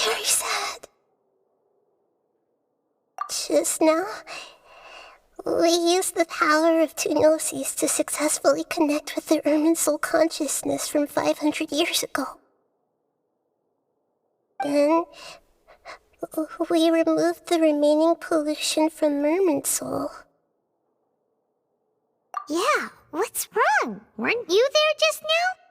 very sad. Just now, we used the power of two gnosis to successfully connect with the Irminsul consciousness from 500 years ago. Then, we removed the remaining pollution from Irminsul. Yeah, what's wrong? Weren't you there just now?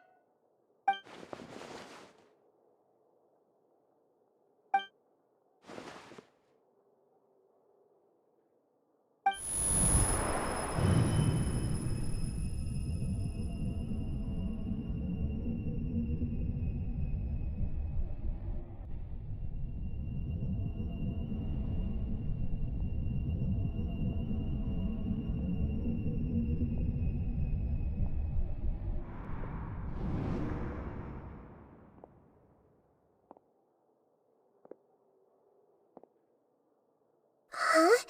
Huh?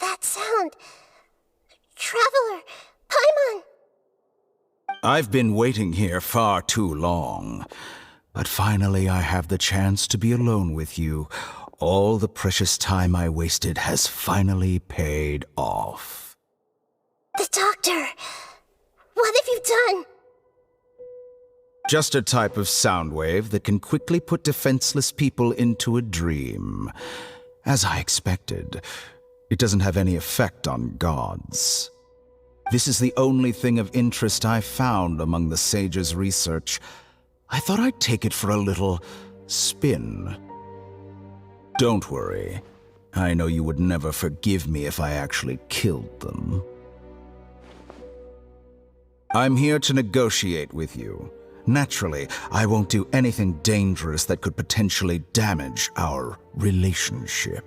That sound. Traveler! Paimon! I've been waiting here far too long. But finally I have the chance to be alone with you. All the precious time I wasted has finally paid off. The doctor! What have you done? Just a type of sound wave that can quickly put defenseless people into a dream. As I expected, it doesn't have any effect on gods. This is the only thing of interest I found among the sage's research. I thought I'd take it for a little spin. Don't worry. I know you would never forgive me if I actually killed them. I'm here to negotiate with you. Naturally, I won't do anything dangerous that could potentially damage our relationship.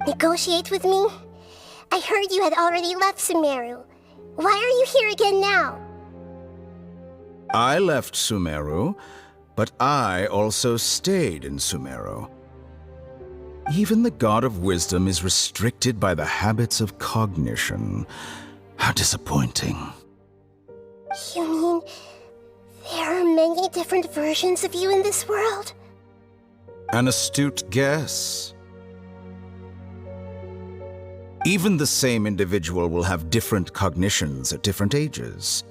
Negotiate with me? I heard you had already left Sumeru. Why are you here again now? I left Sumeru, but I also stayed in Sumeru. Even the God of Wisdom is restricted by the habits of cognition. How disappointing. You mean there are many different versions of you in this world? An astute guess. Even the same individual will have different cognitions at different ages.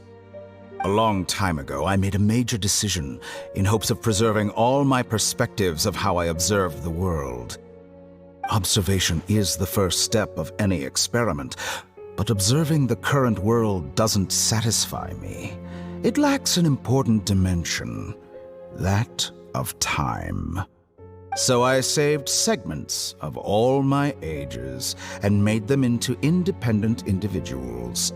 A long time ago, I made a major decision in hopes of preserving all my perspectives of how I observed the world. Observation is the first step of any experiment, but observing the current world doesn't satisfy me. It lacks an important dimension, that of time. So I saved segments of all my ages and made them into independent individuals.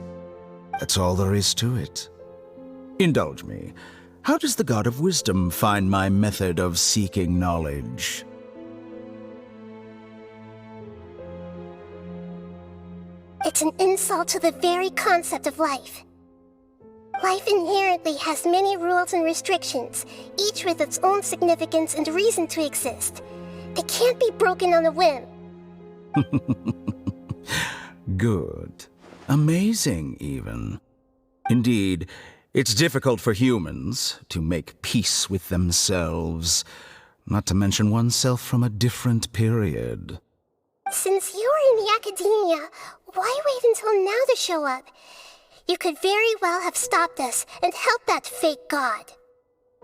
That's all there is to it. Indulge me. How does the God of Wisdom find my method of seeking knowledge? It's an insult to the very concept of life. Life inherently has many rules and restrictions, each with its own significance and reason to exist. They can't be broken on a whim. Good. Amazing, even. Indeed, it's difficult for humans to make peace with themselves, not to mention oneself from a different period. Since you were in the academia, why wait until now to show up? You could very well have stopped us and helped that fake god.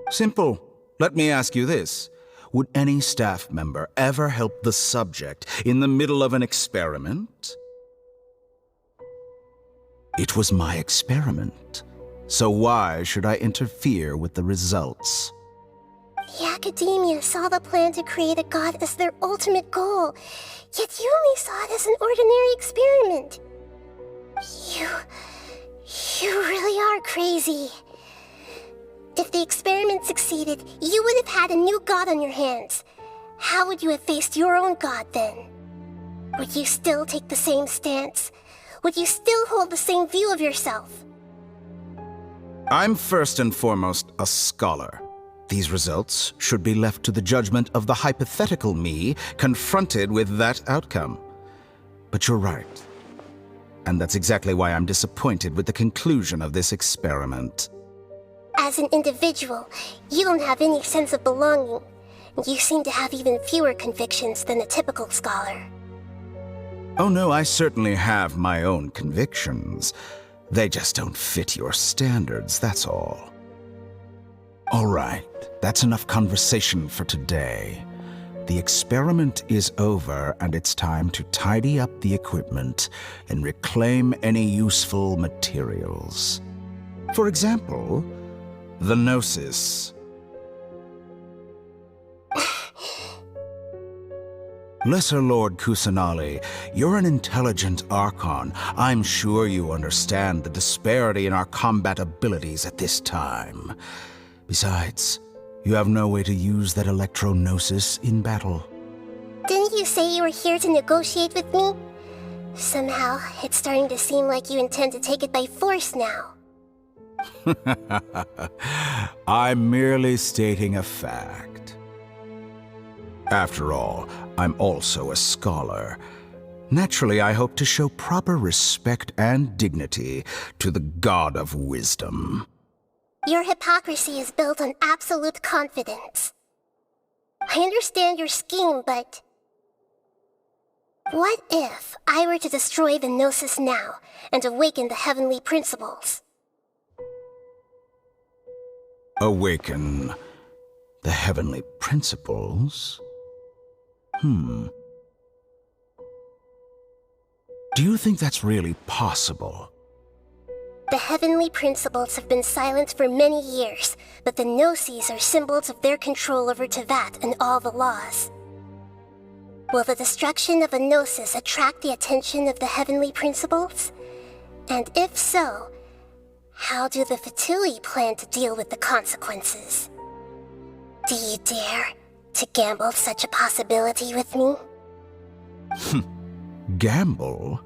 Simple. Let me ask you this. Would any staff member ever help the subject in the middle of an experiment? It was my experiment. So why should I interfere with the results? The academia saw the plan to create a god as their ultimate goal, yet you only saw it as an ordinary experiment. You really are crazy. If the experiment succeeded, you would have had a new god on your hands. How would you have faced your own god then? Would you still take the same stance? Would you still hold the same view of yourself? I'm first and foremost a scholar. These results should be left to the judgment of the hypothetical me confronted with that outcome. But you're right. And that's exactly why I'm disappointed with the conclusion of this experiment. As an individual, you don't have any sense of belonging. You seem to have even fewer convictions than a typical scholar. Oh no, I certainly have my own convictions. They just don't fit your standards, that's all. All right, that's enough conversation for today. The experiment is over, and it's time to tidy up the equipment and reclaim any useful materials. For example, the Gnosis. Lesser Lord Kusanali, you're an intelligent Archon. I'm sure you understand the disparity in our combat abilities at this time. Besides, you have no way to use that electro-gnosis in battle. Didn't you say you were here to negotiate with me? Somehow, it's starting to seem like you intend to take it by force now. I'm merely stating a fact. After all, I'm also a scholar. Naturally, I hope to show proper respect and dignity to the God of Wisdom. Your hypocrisy is built on absolute confidence. I understand your scheme, but... what if I were to destroy the Gnosis now and awaken the heavenly principles? Awaken the heavenly principles? Do you think that's really possible? The heavenly principles have been silent for many years, but the Gnosis are symbols of their control over Tevat and all the laws. Will the destruction of a Gnosis attract the attention of the heavenly principles? And if so, how do the Fatui plan to deal with the consequences? Do you dare to gamble such a possibility with me? Gamble?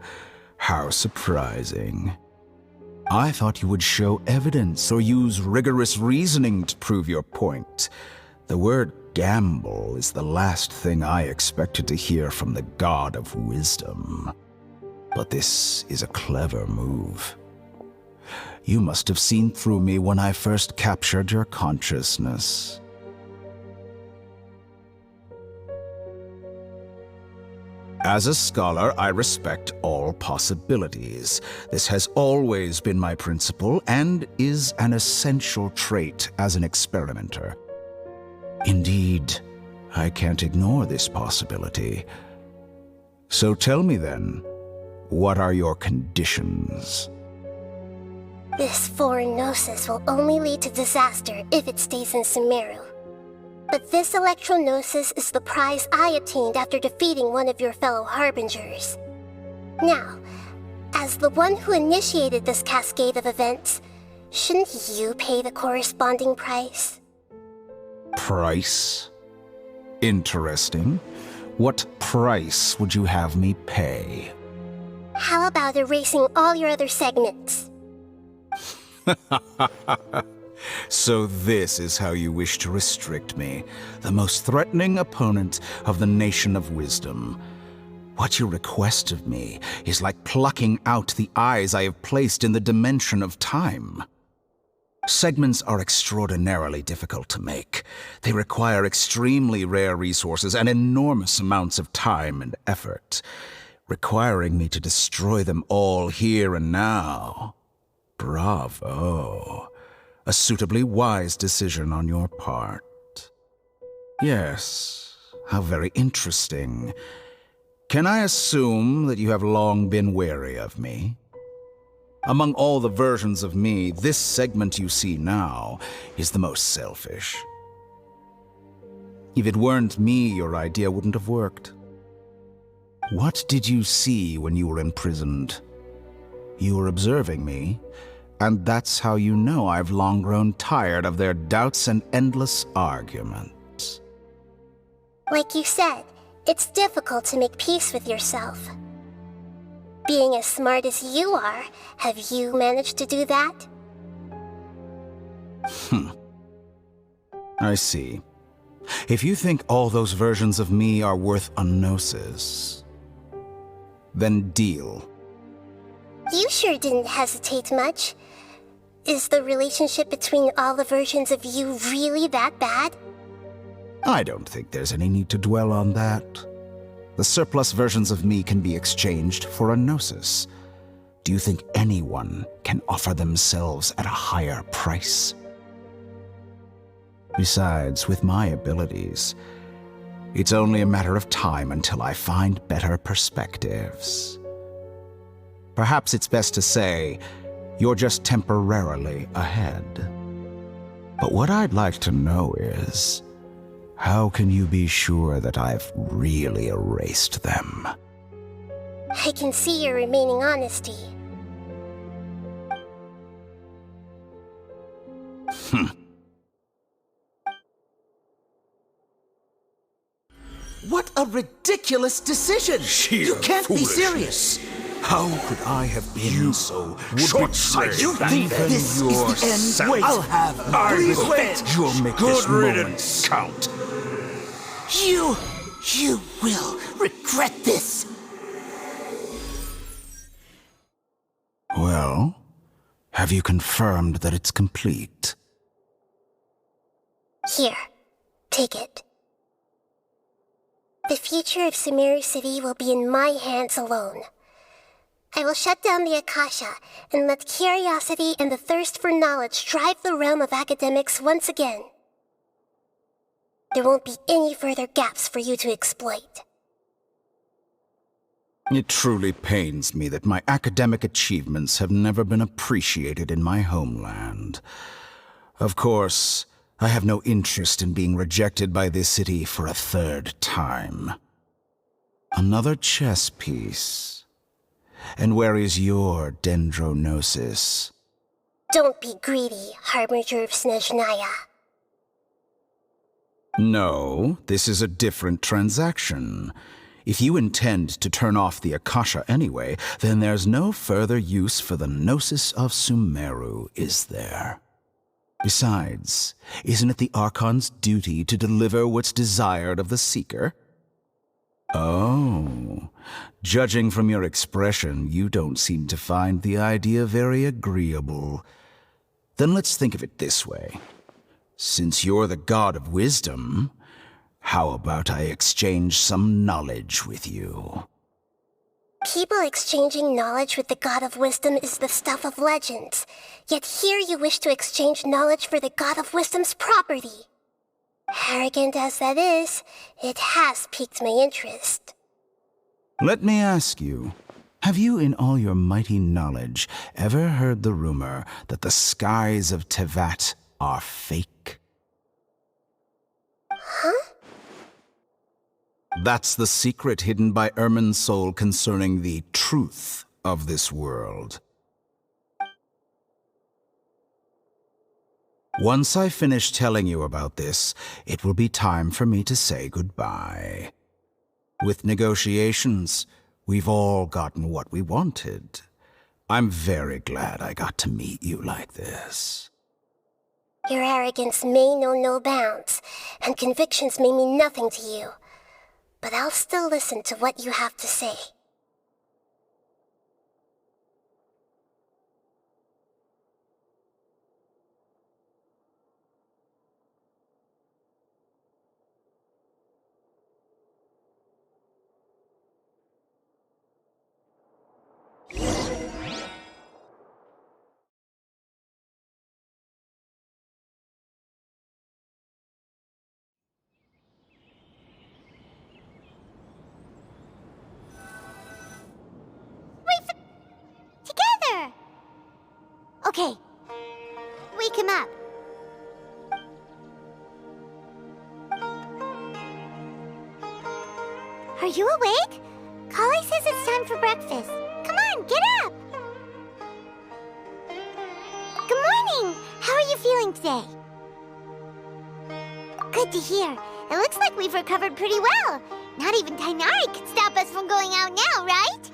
How surprising. I thought you would show evidence or use rigorous reasoning to prove your point. The word gamble is the last thing I expected to hear from the God of Wisdom. But this is a clever move. You must have seen through me when I first captured your consciousness. As a scholar, I respect all possibilities. This has always been my principle and is an essential trait as an experimenter. Indeed, I can't ignore this possibility. So tell me then, what are your conditions? This foreign Gnosis will only lead to disaster if it stays in Sumeru. But this electro-gnosis is the prize I obtained after defeating one of your fellow Harbingers. Now, as the one who initiated this cascade of events, shouldn't you pay the corresponding price? Price? Interesting. What price would you have me pay? How about erasing all your other segments? So this is how you wish to restrict me, the most threatening opponent of the Nation of Wisdom. What you request of me is like plucking out the eyes I have placed in the dimension of time. Segments are extraordinarily difficult to make. They require extremely rare resources and enormous amounts of time and effort, requiring me to destroy them all here and now. Bravo. A suitably wise decision on your part. Yes, how very interesting. Can I assume that you have long been wary of me? Among all the versions of me, this segment you see now is the most selfish. If it weren't me, your idea wouldn't have worked. What did you see when you were imprisoned? You were observing me, and that's how you know I've long grown tired of their doubts and endless arguments. Like you said, it's difficult to make peace with yourself. Being as smart as you are, have you managed to do that? I see. If you think all those versions of me are worth a gnosis, then deal. You sure didn't hesitate much. Is the relationship between all the versions of you really that bad? I don't think there's any need to dwell on that. The surplus versions of me can be exchanged for a gnosis. Do you think anyone can offer themselves at a higher price? Besides, with my abilities, it's only a matter of time until I find better perspectives. Perhaps it's best to say, you're just temporarily ahead. But what I'd like to know is, how can you be sure that I've really erased them? I can see your remaining honesty. What a ridiculous decision! You can't be serious! How could I have been so short-sighted? You think this is the end? Wait, I'll have please wait! You'll make this moment count. You will regret this! Well, have you confirmed that it's complete? Here, take it. The future of Sumeru City will be in my hands alone. I will shut down the Akasha and let curiosity and the thirst for knowledge drive the realm of academics once again. There won't be any further gaps for you to exploit. It truly pains me that my academic achievements have never been appreciated in my homeland. Of course, I have no interest in being rejected by this city for a third time. Another chess piece. And where is your dendronosis? Don't be greedy, Harbinger of Snezhnaya. No, this is a different transaction. If you intend to turn off the Akasha anyway, then there's no further use for the Gnosis of Sumeru, is there? Besides, isn't it the Archon's duty to deliver what's desired of the Seeker? Oh, judging from your expression, you don't seem to find the idea very agreeable. Then let's think of it this way. Since you're the god of wisdom, how about I exchange some knowledge with you? People exchanging knowledge with the God of Wisdom is the stuff of legends. Yet here you wish to exchange knowledge for the God of Wisdom's property. Arrogant as that is, it has piqued my interest. Let me ask you, have you in all your mighty knowledge ever heard the rumor that the skies of Tevat are fake? Huh? That's the secret hidden by Ermin's soul concerning the truth of this world. Once I finish telling you about this, it will be time for me to say goodbye. With negotiations, we've all gotten what we wanted. I'm very glad I got to meet you like this. Your arrogance may know no bounds, and convictions may mean nothing to you. But I'll still listen to what you have to say. Together! Okay. Wake him up. Are you awake? Kali says it's time for breakfast. Come on, get up! Good morning! How are you feeling today? Good to hear. It looks like we've recovered pretty well. Not even Tainari could stop us from going out now, right?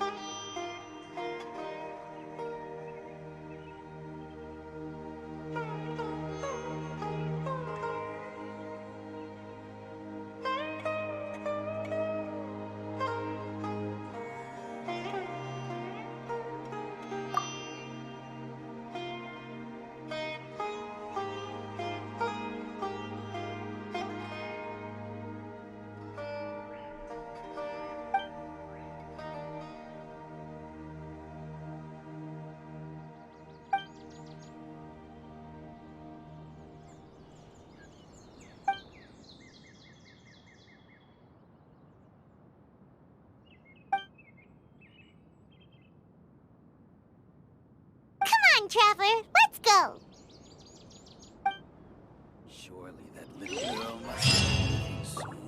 time traveler. Let's go. Surely that little girl must be leaving soon.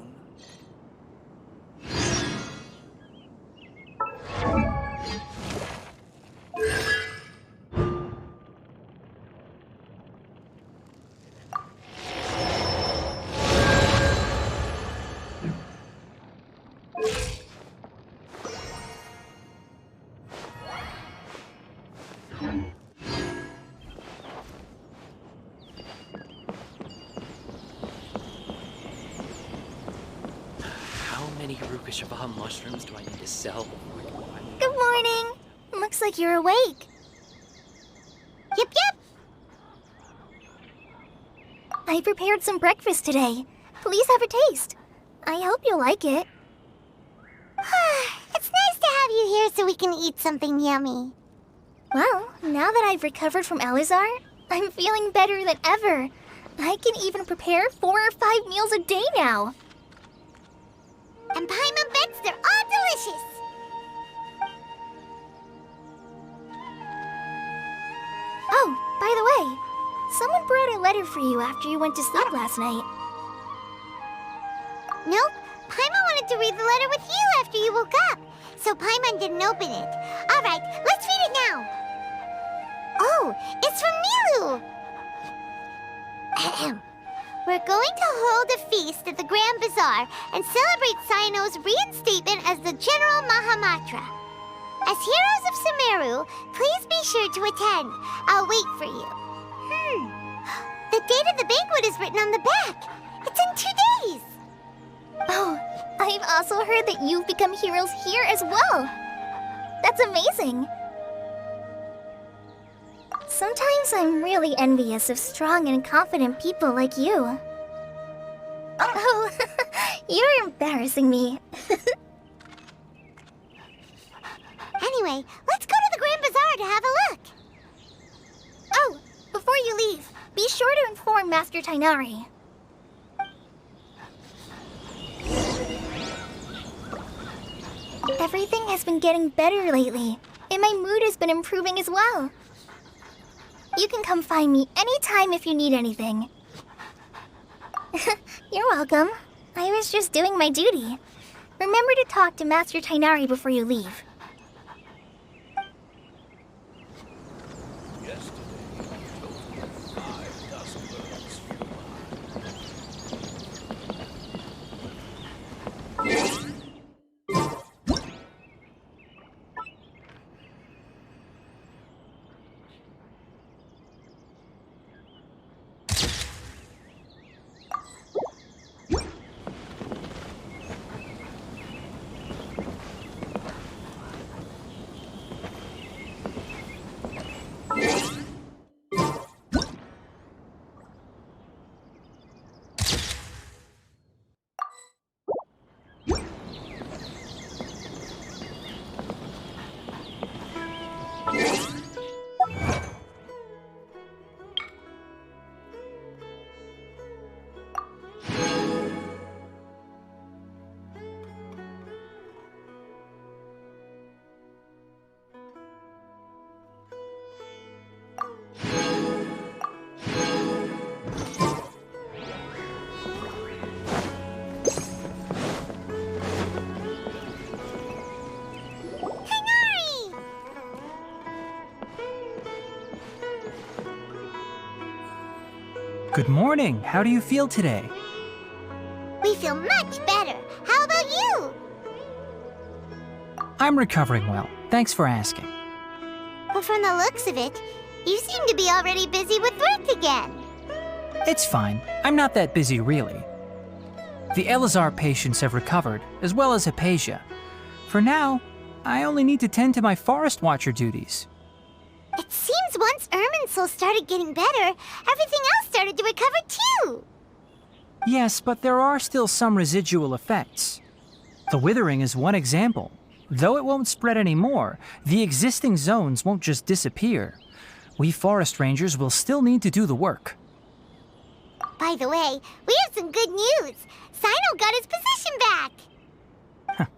How many Rukashava mushrooms do I need to sell before I can finally... Good morning. Looks like you're awake. Yep, yep. I prepared some breakfast today. Please have a taste. I hope you'll like it. It's nice to have you here so we can eat something yummy. Well, now that I've recovered from Elazar, I'm feeling better than ever. I can even prepare 4 or 5 meals a day now. And Paimon bets they're all delicious. Oh, by the way, someone brought a letter for you after you went to sleep last night. Nope. Paimon wanted to read the letter with you after you woke up, so Paimon didn't open it. All right, let's read it now. Oh, it's from Milu. Ahem. We're going to hold a feast at the Grand Bazaar and celebrate Cyano's reinstatement as the General Mahamatra. As heroes of Sumeru, please be sure to attend. I'll wait for you. The date of the banquet is written on the back. It's in 2 days. Oh, I've also heard that you've become heroes here as well. That's amazing. Sometimes I'm really envious of strong and confident people like you. Oh, you're embarrassing me. Anyway, let's go to the Grand Bazaar to have a look. Oh, before you leave, be sure to inform Master Tainari. Everything has been getting better lately, and my mood has been improving as well. You can come find me anytime if you need anything. You're welcome. I was just doing my duty. Remember to talk to Master Tainari before you leave. Good morning. How do you feel today? We feel much better. How about you? I'm recovering well. Thanks for asking. But from the looks of it, you seem to be already busy with work again. It's fine. I'm not that busy, really. The Elazar patients have recovered, as well as Hypatia. For now, I only need to tend to my Forest Watcher duties. It seems once Irminsul started getting better, everything else started to recover too. Yes, but there are still some residual effects. The withering is one example. Though it won't spread anymore, the existing zones won't just disappear. We forest rangers will still need to do the work. By the way, we have some good news. Cyno got his position back.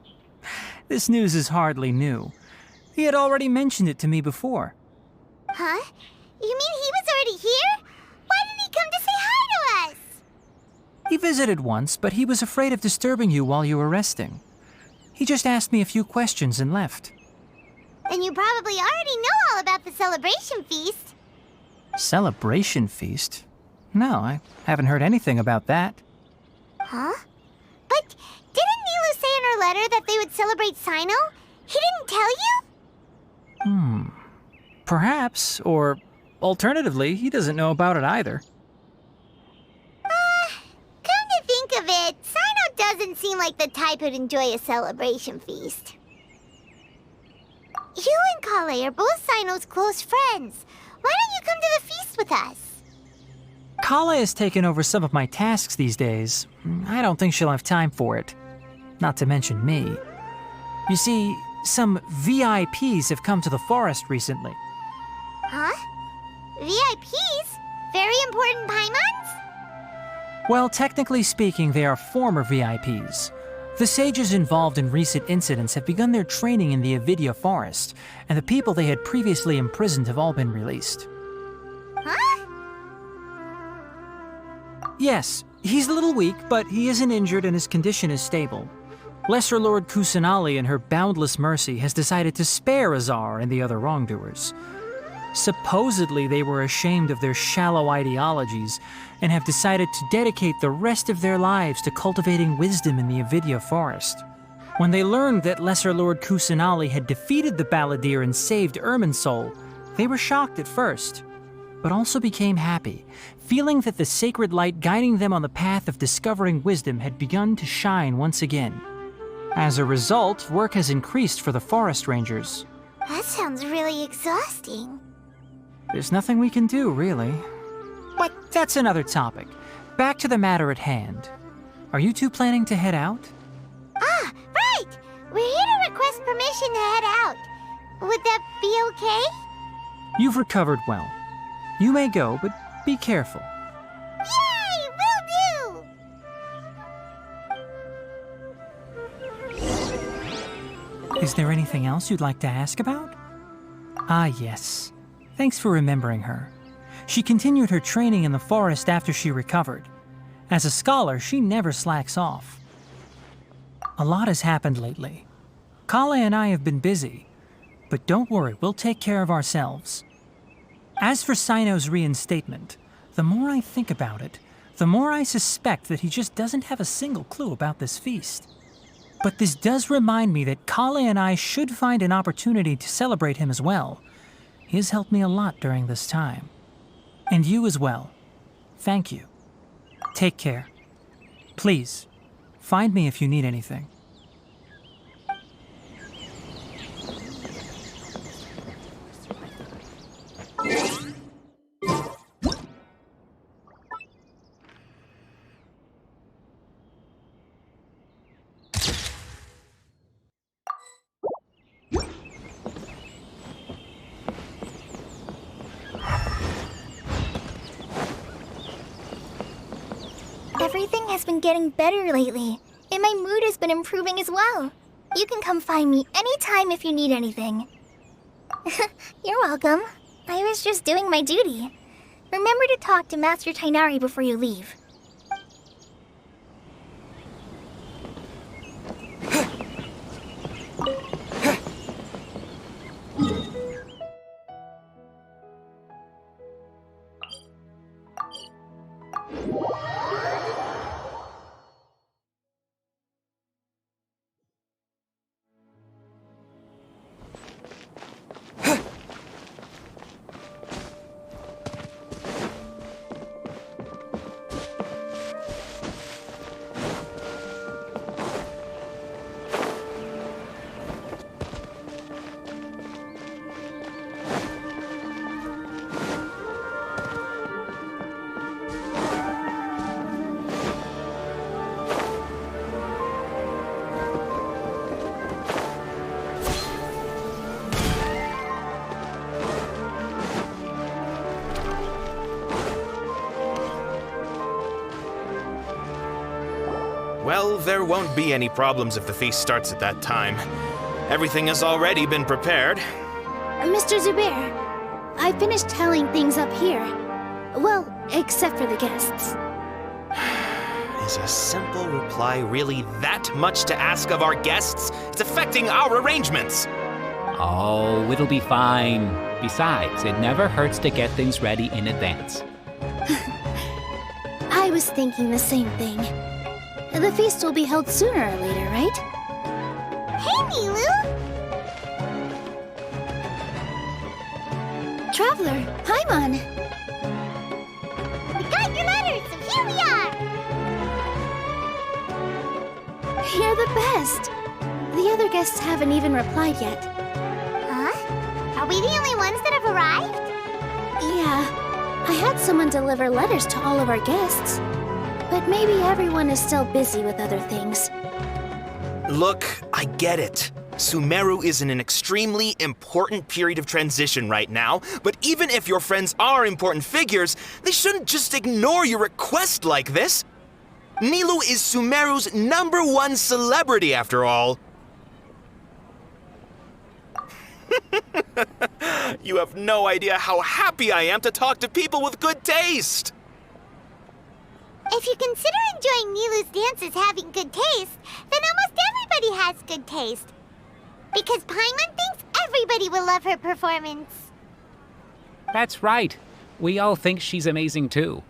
This news is hardly new. He had already mentioned it to me before. Huh? You mean he was already here? Why didn't he come to say hi to us? He visited once, but he was afraid of disturbing you while you were resting. He just asked me a few questions and left. Then you probably already know all about the celebration feast. Celebration feast? No, I haven't heard anything about that. Huh? But didn't Nilu say in her letter that they would celebrate Sino? He didn't tell you? Perhaps, or alternatively, he doesn't know about it either. Come to think of it, Sino doesn't seem like the type who'd enjoy a celebration feast. You and Kale are both Sino's close friends. Why don't you come to the feast with us? Kala has taken over some of my tasks these days. I don't think she'll have time for it. Not to mention me. You see, some VIPs have come to the forest recently. Huh? VIPs? Very important Paimons? Well, technically speaking, they are former VIPs. The sages involved in recent incidents have begun their training in the Avidya forest, and the people they had previously imprisoned have all been released. Huh? Yes, he's a little weak, but he isn't injured and his condition is stable. Lesser Lord Kusanali, in her boundless mercy, has decided to spare Azar and the other wrongdoers. Supposedly, they were ashamed of their shallow ideologies and have decided to dedicate the rest of their lives to cultivating wisdom in the Avidya forest. When they learned that Lesser Lord Kusanali had defeated the Balladeer and saved Irminsul, they were shocked at first, but also became happy, feeling that the sacred light guiding them on the path of discovering wisdom had begun to shine once again. As a result, work has increased for the forest rangers. That sounds really exhausting. There's nothing we can do, really. But that's another topic. Back to the matter at hand. Are you two planning to head out? Ah, right! We're here to request permission to head out. Would that be okay? You've recovered well. You may go, but be careful. Yay! Will do! Is there anything else you'd like to ask about? Ah, yes. Thanks for remembering her. She continued her training in the forest after she recovered. As a scholar, she never slacks off. A lot has happened lately. Kale and I have been busy, but don't worry, we'll take care of ourselves. As for Sino's reinstatement, the more I think about it, the more I suspect that he just doesn't have a single clue about this feast. But this does remind me that Kale and I should find an opportunity to celebrate him as well. He has helped me a lot during this time. And you as well. Thank you. Take care. Please, find me if you need anything. Everything has been getting better lately, and my mood has been improving as well. You can come find me anytime if you need anything. You're welcome. I was just doing my duty. Remember to talk to Master Tainari before you leave. Well, there won't be any problems if the feast starts at that time. Everything has already been prepared. Mr. Zubair, I finished tallying things up here. Well, except for the guests. Is a simple reply really that much to ask of our guests? It's affecting our arrangements. Oh, it'll be fine. Besides, it never hurts to get things ready in advance. I was thinking the same thing. The feast will be held sooner or later, right? Hey, Nilu! Traveler, Paimon! We got your letters, so here we are! You're the best! The other guests haven't even replied yet. Huh? Are we the only ones that have arrived? Yeah, I had someone deliver letters to all of our guests. But maybe everyone is still busy with other things. Look, I get it. Sumeru is in an extremely important period of transition right now, but even if your friends are important figures, they shouldn't just ignore your request like this. Nilu is Sumeru's #1 celebrity, after all. You have no idea how happy I am to talk to people with good taste. If you consider enjoying Nilu's dances having good taste, then almost everybody has good taste. Because Paimon thinks everybody will love her performance. That's right. We all think she's amazing too.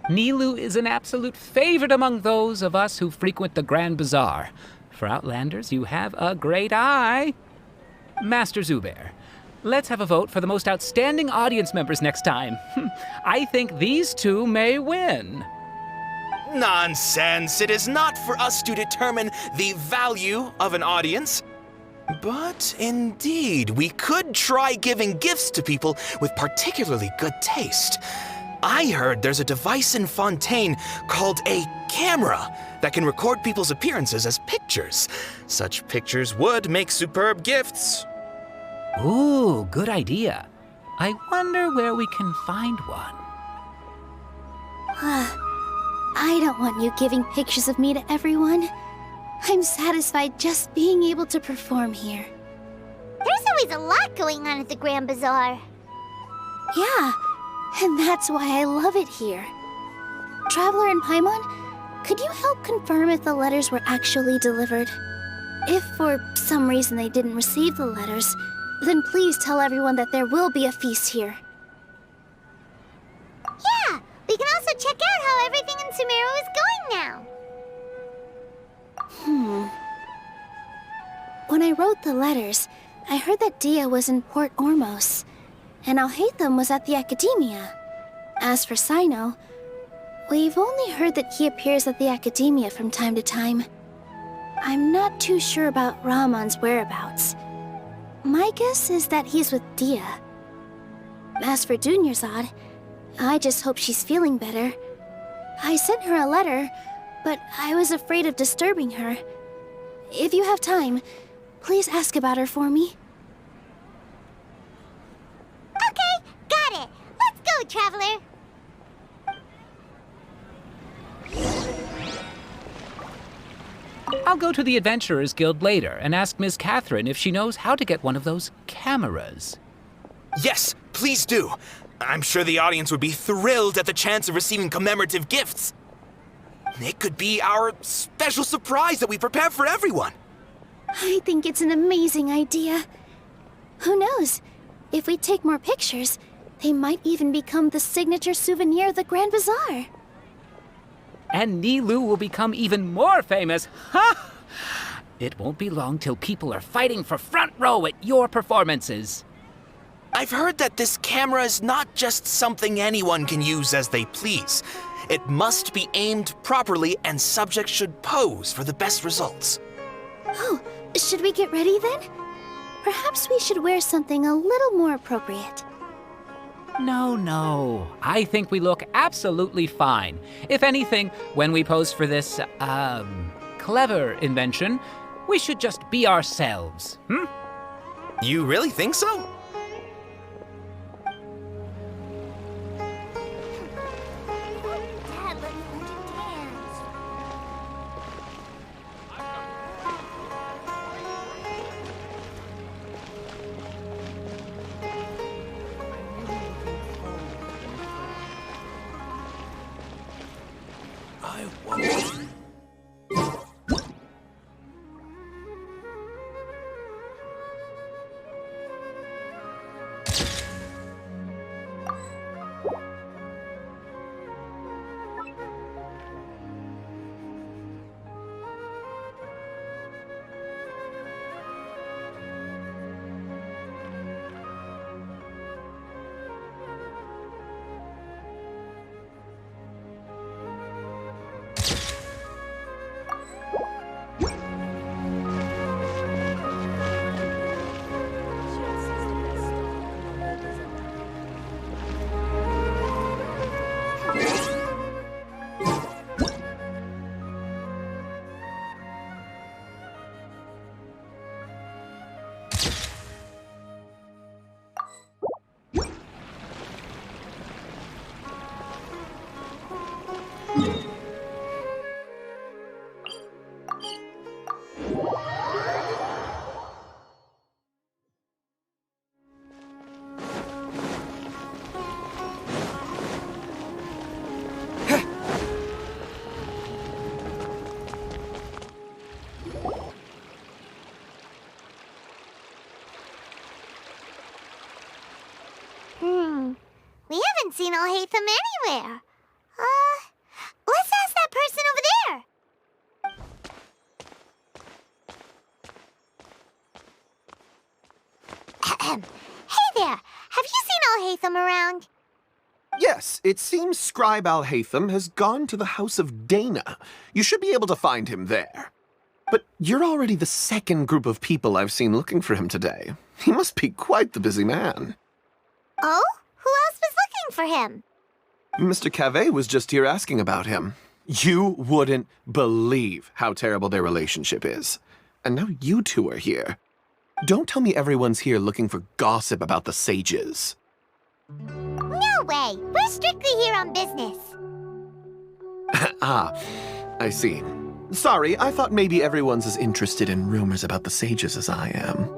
Nilu is an absolute favorite among those of us who frequent the Grand Bazaar. For Outlanders, you have a great eye. Master Zubair, let's have a vote for the most outstanding audience members next time. I think these two may win. Nonsense! It is not for us to determine the value of an audience. But indeed, we could try giving gifts to people with particularly good taste. I heard there's a device in Fontaine called a camera that can record people's appearances as pictures. Such pictures would make superb gifts. Ooh, good idea. I wonder where we can find one. I don't want you giving pictures of me to everyone. I'm satisfied just being able to perform here. There's always a lot going on at the Grand Bazaar. Yeah, and that's why I love it here. Traveler and Paimon, could you help confirm if the letters were actually delivered? If for some reason they didn't receive the letters, then please tell everyone that there will be a feast here. Yeah, we can also check out how everything in Sumeru is going now. When I wrote the letters, I heard that Dia was in Port Ormos, and Alhaitham was at the Academia. As for Sino, we've only heard that he appears at the Academia from time to time. I'm not too sure about Rahman's whereabouts. My guess is that he's with Dia. As for Dunyarzad, I just hope she's feeling better. I sent her a letter, but I was afraid of disturbing her. If you have time, please ask about her for me. Okay, got it. Let's go, Traveler. I'll go to the Adventurers Guild later and ask Ms. Catherine if she knows how to get one of those cameras. Yes, please do. I'm sure the audience would be thrilled at the chance of receiving commemorative gifts. It could be our special surprise that we prepare for everyone. I think it's an amazing idea. Who knows? If we take more pictures, they might even become the signature souvenir of the Grand Bazaar. And Nilu will become even more famous. Ha! It won't be long till people are fighting for front row at your performances. I've heard that this camera is not just something anyone can use as they please. It must be aimed properly, and subjects should pose for the best results. Oh, should we get ready then? Perhaps we should wear something a little more appropriate. No. I think we look absolutely fine. If anything, when we pose for this, clever invention, we should just be ourselves, You really think so? Dad, let me learn to dance. haven't seen Alhaitham anywhere. Let's ask that person over there. Hey there, have you seen Alhaitham around? Yes, it seems Scribe Alhaitham has gone to the House of Dana. You should be able to find him there. But you're already the second group of people I've seen looking for him today. He must be quite the busy man. Oh? Who else was looking for him? Mr. Cavey was just here asking about him. You wouldn't believe how terrible their relationship is. And now you two are here. Don't tell me everyone's here looking for gossip about the sages. No way! We're strictly here on business. Ah, I see. Sorry, I thought maybe everyone's as interested in rumors about the sages as I am.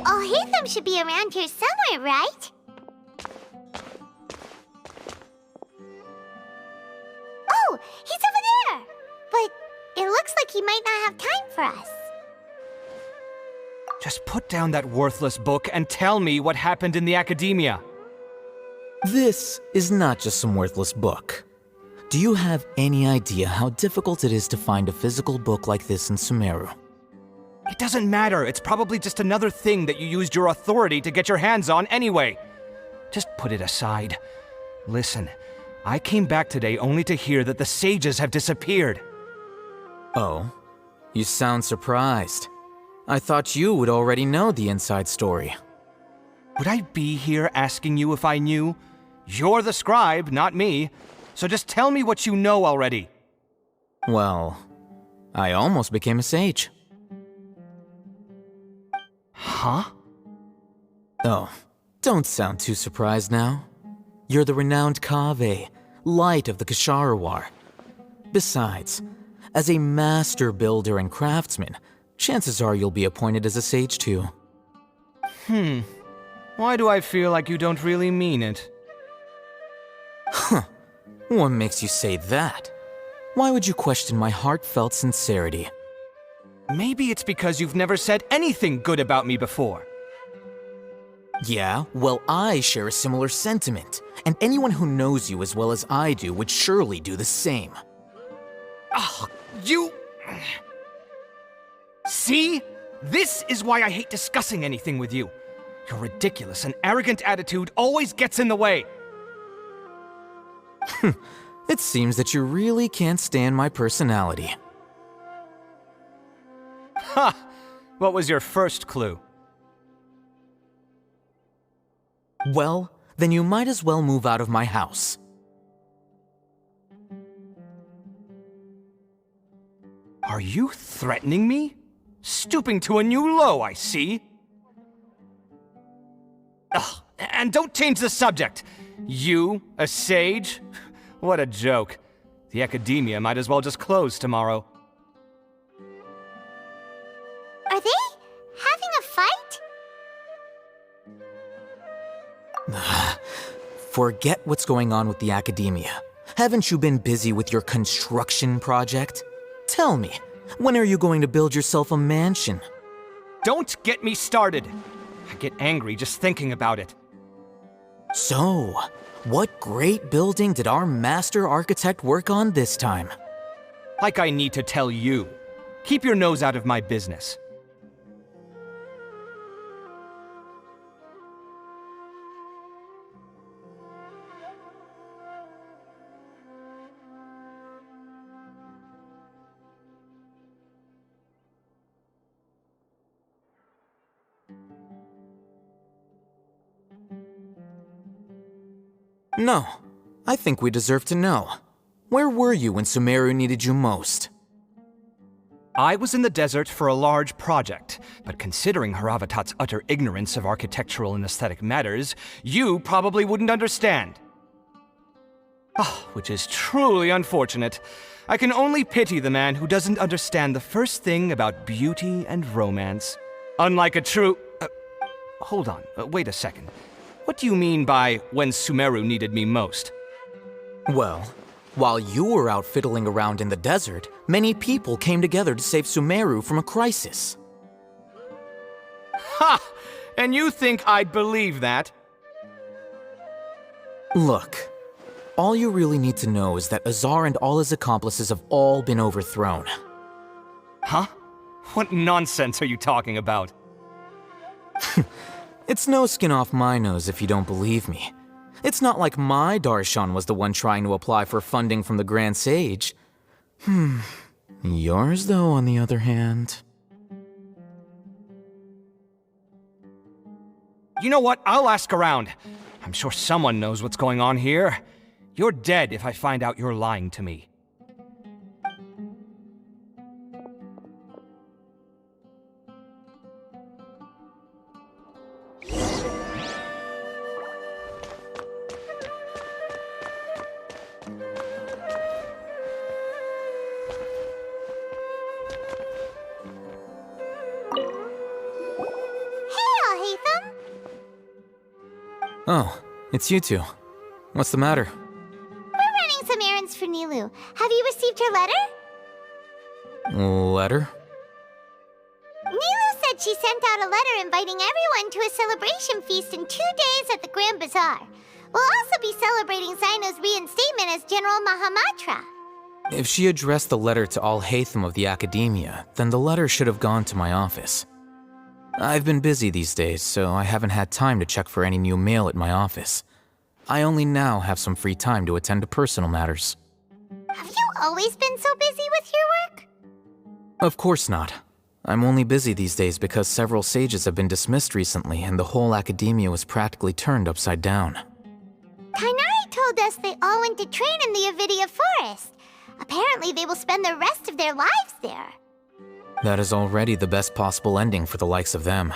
Alhaitham should be around here somewhere, right? Oh, he's over there! But it looks like he might not have time for us. Just put down that worthless book and tell me what happened in the academia. This is not just some worthless book. Do you have any idea how difficult it is to find a physical book like this in Sumeru? It doesn't matter. It's probably just another thing that you used your authority to get your hands on anyway. Just put it aside. Listen, I came back today only to hear that the sages have disappeared. Oh, you sound surprised. I thought you would already know the inside story. Would I be here asking you if I knew? You're the scribe, not me. So just tell me what you know already. Well, I almost became a sage. Huh? Oh, don't sound too surprised now. You're the renowned Kaveh, light of the Ksharawar. Besides, as a master builder and craftsman, chances are you'll be appointed as a sage too. Why do I feel like you don't really mean it? Huh. What makes you say that? Why would you question my heartfelt sincerity? Maybe it's because you've never said anything good about me before. Yeah, well, I share a similar sentiment, and anyone who knows you as well as I do would surely do the same. Oh, you... See? This is why I hate discussing anything with you. Your ridiculous and arrogant attitude always gets in the way. It seems that you really can't stand my personality. Ha! What was your first clue? Well, then you might as well move out of my house. Are you threatening me? Stooping to a new low, I see. Ugh, and don't change the subject. You, a sage? What a joke. The academia might as well just close tomorrow. Are they having a fight? Forget what's going on with the academia. Haven't you been busy with your construction project? Tell me, when are you going to build yourself a mansion? Don't get me started. I get angry just thinking about it. So, what great building did our master architect work on this time? Like I need to tell you. Keep your nose out of my business. No, I think we deserve to know. Where were you when Sumeru needed you most? I was in the desert for a large project, but considering Haravatat's utter ignorance of architectural and aesthetic matters, you probably wouldn't understand. Which is truly unfortunate. I can only pity the man who doesn't understand the first thing about beauty and romance. Unlike a true... hold on, wait a second. What do you mean by when Sumeru needed me most? Well, while you were out fiddling around in the desert, many people came together to save Sumeru from a crisis. Ha! And you think I'd believe that? Look, all you really need to know is that Azar and all his accomplices have all been overthrown. Huh? What nonsense are you talking about? It's no skin off my nose if you don't believe me. It's not like my Darshan was the one trying to apply for funding from the Grand Sage. Yours, though, on the other hand... You know what? I'll ask around. I'm sure someone knows what's going on here. You're dead if I find out you're lying to me. Oh, it's you two. What's the matter? We're running some errands for Nilou. Have you received her letter? Letter? Nilou said she sent out a letter inviting everyone to a celebration feast in 2 days at the Grand Bazaar. We'll also be celebrating Zaino's reinstatement as General Mahamatra. If she addressed the letter to all Hatham of the Academia, then the letter should have gone to my office. I've been busy these days, so I haven't had time to check for any new mail at my office. I only now have some free time to attend to personal matters. Have you always been so busy with your work? Of course not. I'm only busy these days because several sages have been dismissed recently and the whole Academia was practically turned upside down. Kainari told us they all went to train in the Avidia Forest. Apparently they will spend the rest of their lives there. That is already the best possible ending for the likes of them.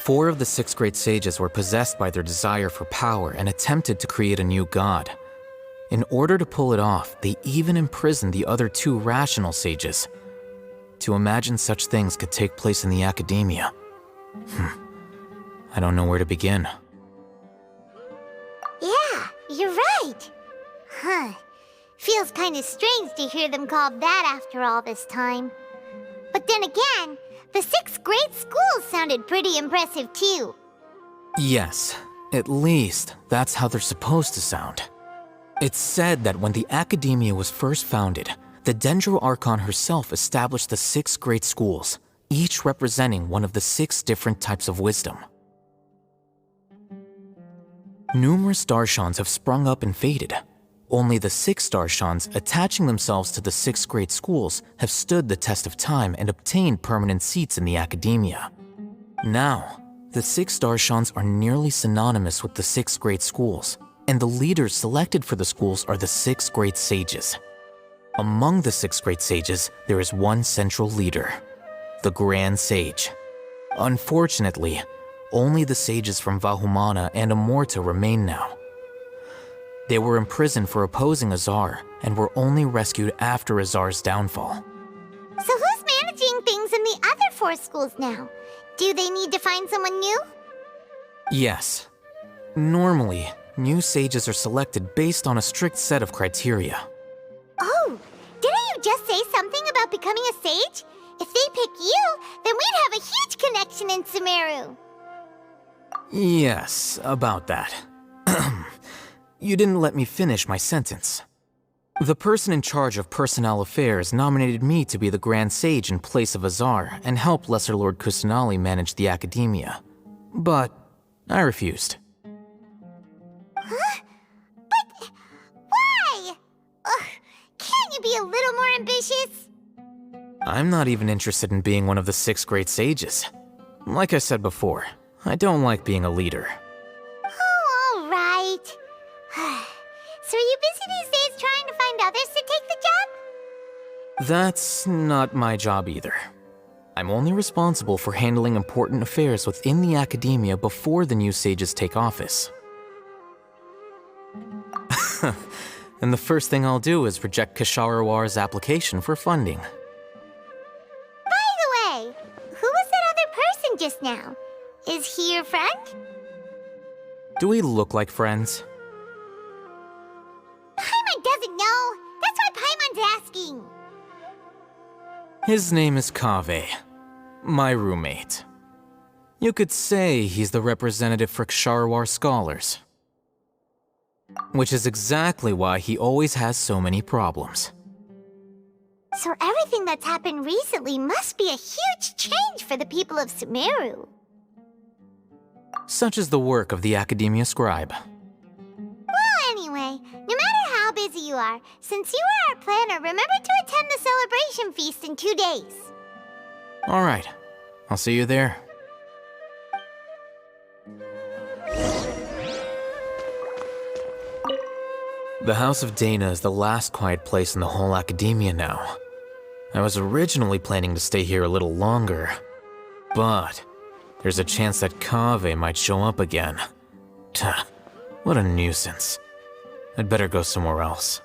4 of the 6 great sages were possessed by their desire for power and attempted to create a new god. In order to pull it off, they even imprisoned the other 2 rational sages. To imagine such things could take place in the Academia. I don't know where to begin. Yeah, you're right. Huh. Feels kinda strange to hear them called that after all this time. But then again, the 6 great schools sounded pretty impressive too. Yes, at least that's how they're supposed to sound. It's said that when the Academia was first founded, the Dendro Archon herself established the 6 great schools, each representing one of the 6 different types of wisdom. Numerous Darshans have sprung up and faded. Only the 6 Darshans attaching themselves to the 6 great schools have stood the test of time and obtained permanent seats in the Academia. Now, the 6 Darshans are nearly synonymous with the 6 great schools, and the leaders selected for the schools are the 6 great sages. Among the 6 great sages, there is one central leader, the Grand Sage. Unfortunately, only the sages from Vahumana and Amorta remain now. They were imprisoned for opposing Azar, and were only rescued after Azar's downfall. So who's managing things in the other 4 schools now? Do they need to find someone new? Yes. Normally, new sages are selected based on a strict set of criteria. Oh, didn't you just say something about becoming a sage? If they pick you, then we'd have a huge connection in Sumeru. Yes, about that. You didn't let me finish my sentence. The person in charge of personnel affairs nominated me to be the Grand Sage in place of Azar and help Lesser Lord Kusanali manage the Academia. But I refused. Huh? But why? Can't you be a little more ambitious? I'm not even interested in being one of the 6 great sages. Like I said before, I don't like being a leader. Oh, all right. That's not my job either. I'm only responsible for handling important affairs within the academia before the new sages take office. And the first thing I'll do is reject Kasharawar's application for funding. By the way, who was that other person just now? Is he your friend? Do we look like friends? Paimon doesn't know. That's why Paimon's asking. His name is Kaveh, my roommate. You could say he's the representative for Ksharawar scholars. Which is exactly why he always has so many problems. So everything that's happened recently must be a huge change for the people of Sumeru. Such is the work of the Academia Scribe. Well, anyway, no matter how busy you are, since you are our planner, remember to attend the celebration feast in 2 days. Alright, I'll see you there. The House of Dana is the last quiet place in the whole academia now. I was originally planning to stay here a little longer, but there's a chance that Kaveh might show up again. Tuh, what a nuisance. I'd better go somewhere else.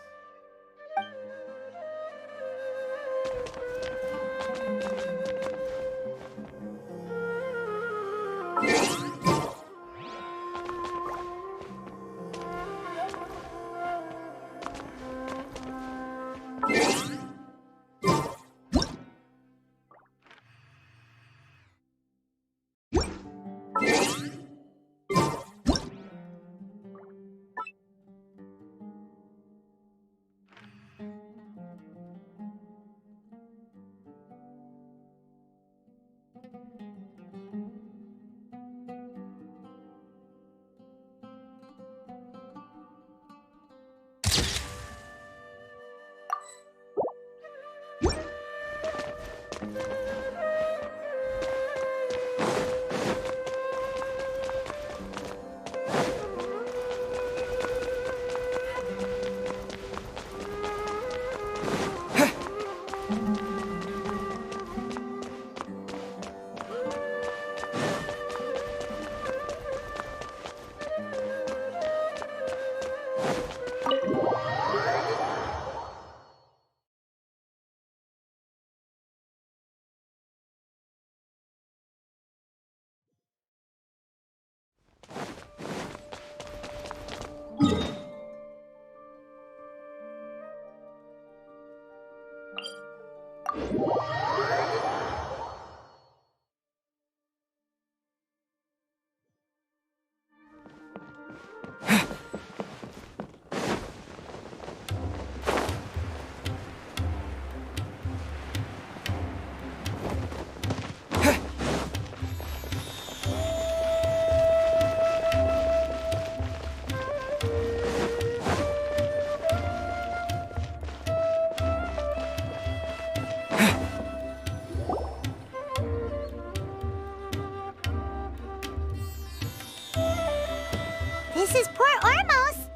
This is Port Ormos.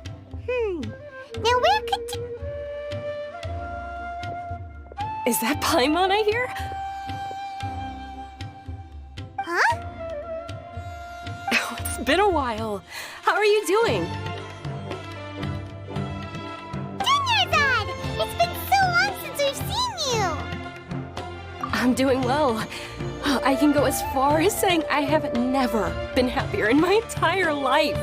Now where could Is that Paimon I hear? Huh? Oh, it's been a while. How are you doing? Dinyarzad! It's been so long since we've seen you! I'm doing well. I can go as far as saying I have never been happier in my entire life.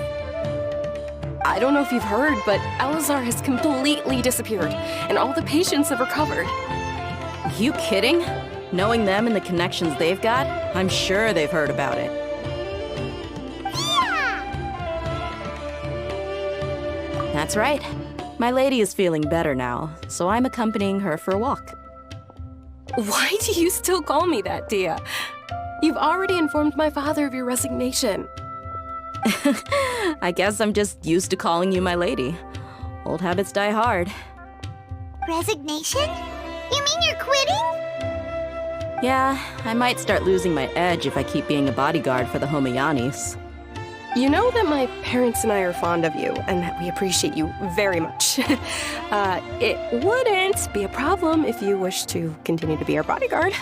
I don't know if you've heard, but Elazar has completely disappeared, and all the patients have recovered. You kidding? Knowing them and the connections they've got, I'm sure they've heard about it. Yeah! That's right. My lady is feeling better now, so I'm accompanying her for a walk. Why do you still call me that, Dia? You've already informed my father of your resignation. I guess I'm just used to calling you my lady. Old habits die hard. Resignation? You mean you're quitting? Yeah, I might start losing my edge if I keep being a bodyguard for the Homayanis. You know that my parents and I are fond of you, and that we appreciate you very much. It wouldn't be a problem if you wish to continue to be our bodyguard.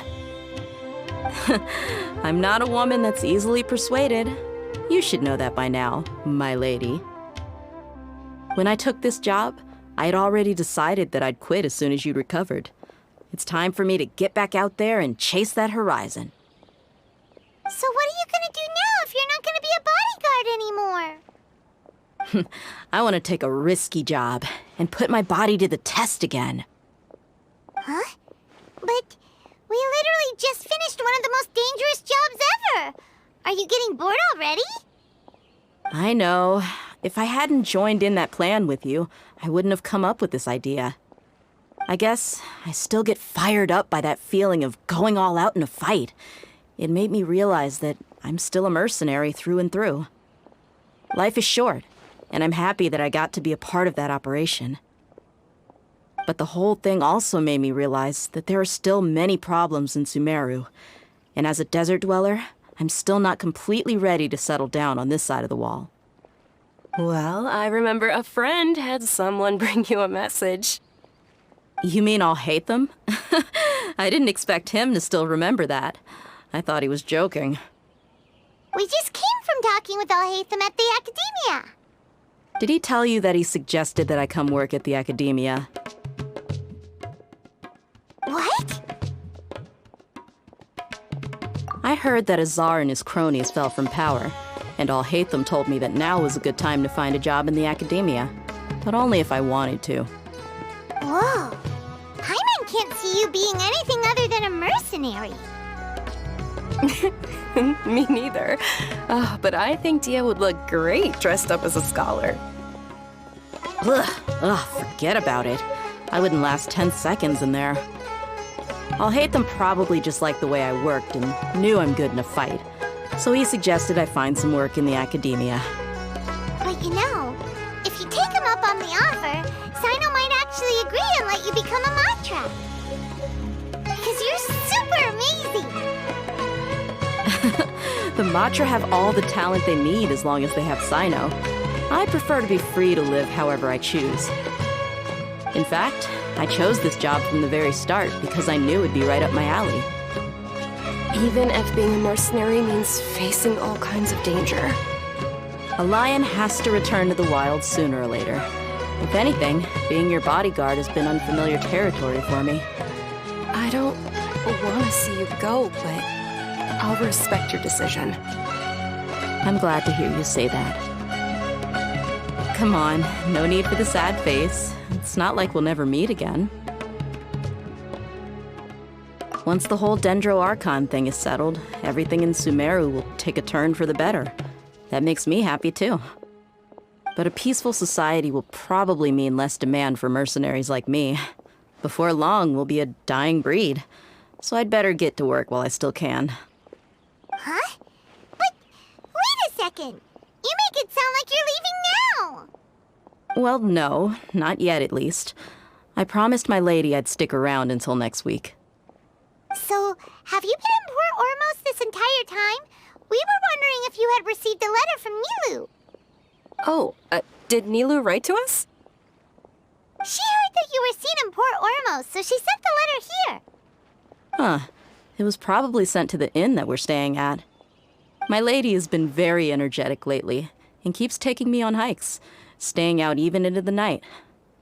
I'm not a woman that's easily persuaded. You should know that by now, my lady. When I took this job, I had already decided that I'd quit as soon as you'd recovered. It's time for me to get back out there and chase that horizon. So what are you gonna do now if you're not gonna be a bodyguard anymore? I want to take a risky job and put my body to the test again. Huh? But we literally just finished one of the most dangerous jobs ever! Are you getting bored already? I know. If I hadn't joined in that plan with you, I wouldn't have come up with this idea. I guess I still get fired up by that feeling of going all out in a fight. It made me realize that I'm still a mercenary through and through. Life is short, and I'm happy that I got to be a part of that operation. But the whole thing also made me realize that there are still many problems in Sumeru, and as a desert dweller, I'm still not completely ready to settle down on this side of the wall. Well, I remember a friend had someone bring you a message. You mean I'll hate them? I didn't expect him to still remember that. I thought he was joking. We just came from talking with Alhaitham at the Academia. Did he tell you that he suggested that I come work at the Academia? What? I heard that Azar and his cronies fell from power, and Alhaitham told me that now was a good time to find a job in the Academia, but only if I wanted to. Whoa. Hyman can't see you being anything other than a mercenary. Me neither. Oh, but I think Dia would look great dressed up as a scholar. Ugh, forget about it. I wouldn't last 10 seconds in there. Alhaitham probably just liked the way I worked and knew I'm good in a fight, so he suggested I find some work in the Academia. But you know, if you take him up on the offer, Sino might actually agree and let you become a Matra. Because you're super amazing! The Matra have all the talent they need as long as they have Sino. I prefer to be free to live however I choose. In fact, I chose this job from the very start because I knew it'd be right up my alley. Even if being a mercenary means facing all kinds of danger. A lion has to return to the wild sooner or later. If anything, being your bodyguard has been unfamiliar territory for me. I don't want to see you go, but I'll respect your decision. I'm glad to hear you say that. Come on, no need for the sad face. It's not like we'll never meet again. Once the whole Dendro Archon thing is settled, everything in Sumeru will take a turn for the better. That makes me happy too. But a peaceful society will probably mean less demand for mercenaries like me. Before long, we'll be a dying breed. So I'd better get to work while I still can. Huh? But wait a second! You make it sound like you're leaving now! Well, no, not yet at least. I promised my lady I'd stick around until next week. So, have you been in Port Ormos this entire time? We were wondering if you had received a letter from Nilu. Oh, did Nilu write to us? She heard that you were seen in Port Ormos, so she sent the letter here. Huh. It was probably sent to the inn that we're staying at. My lady has been very energetic lately and keeps taking me on hikes, staying out even into the night.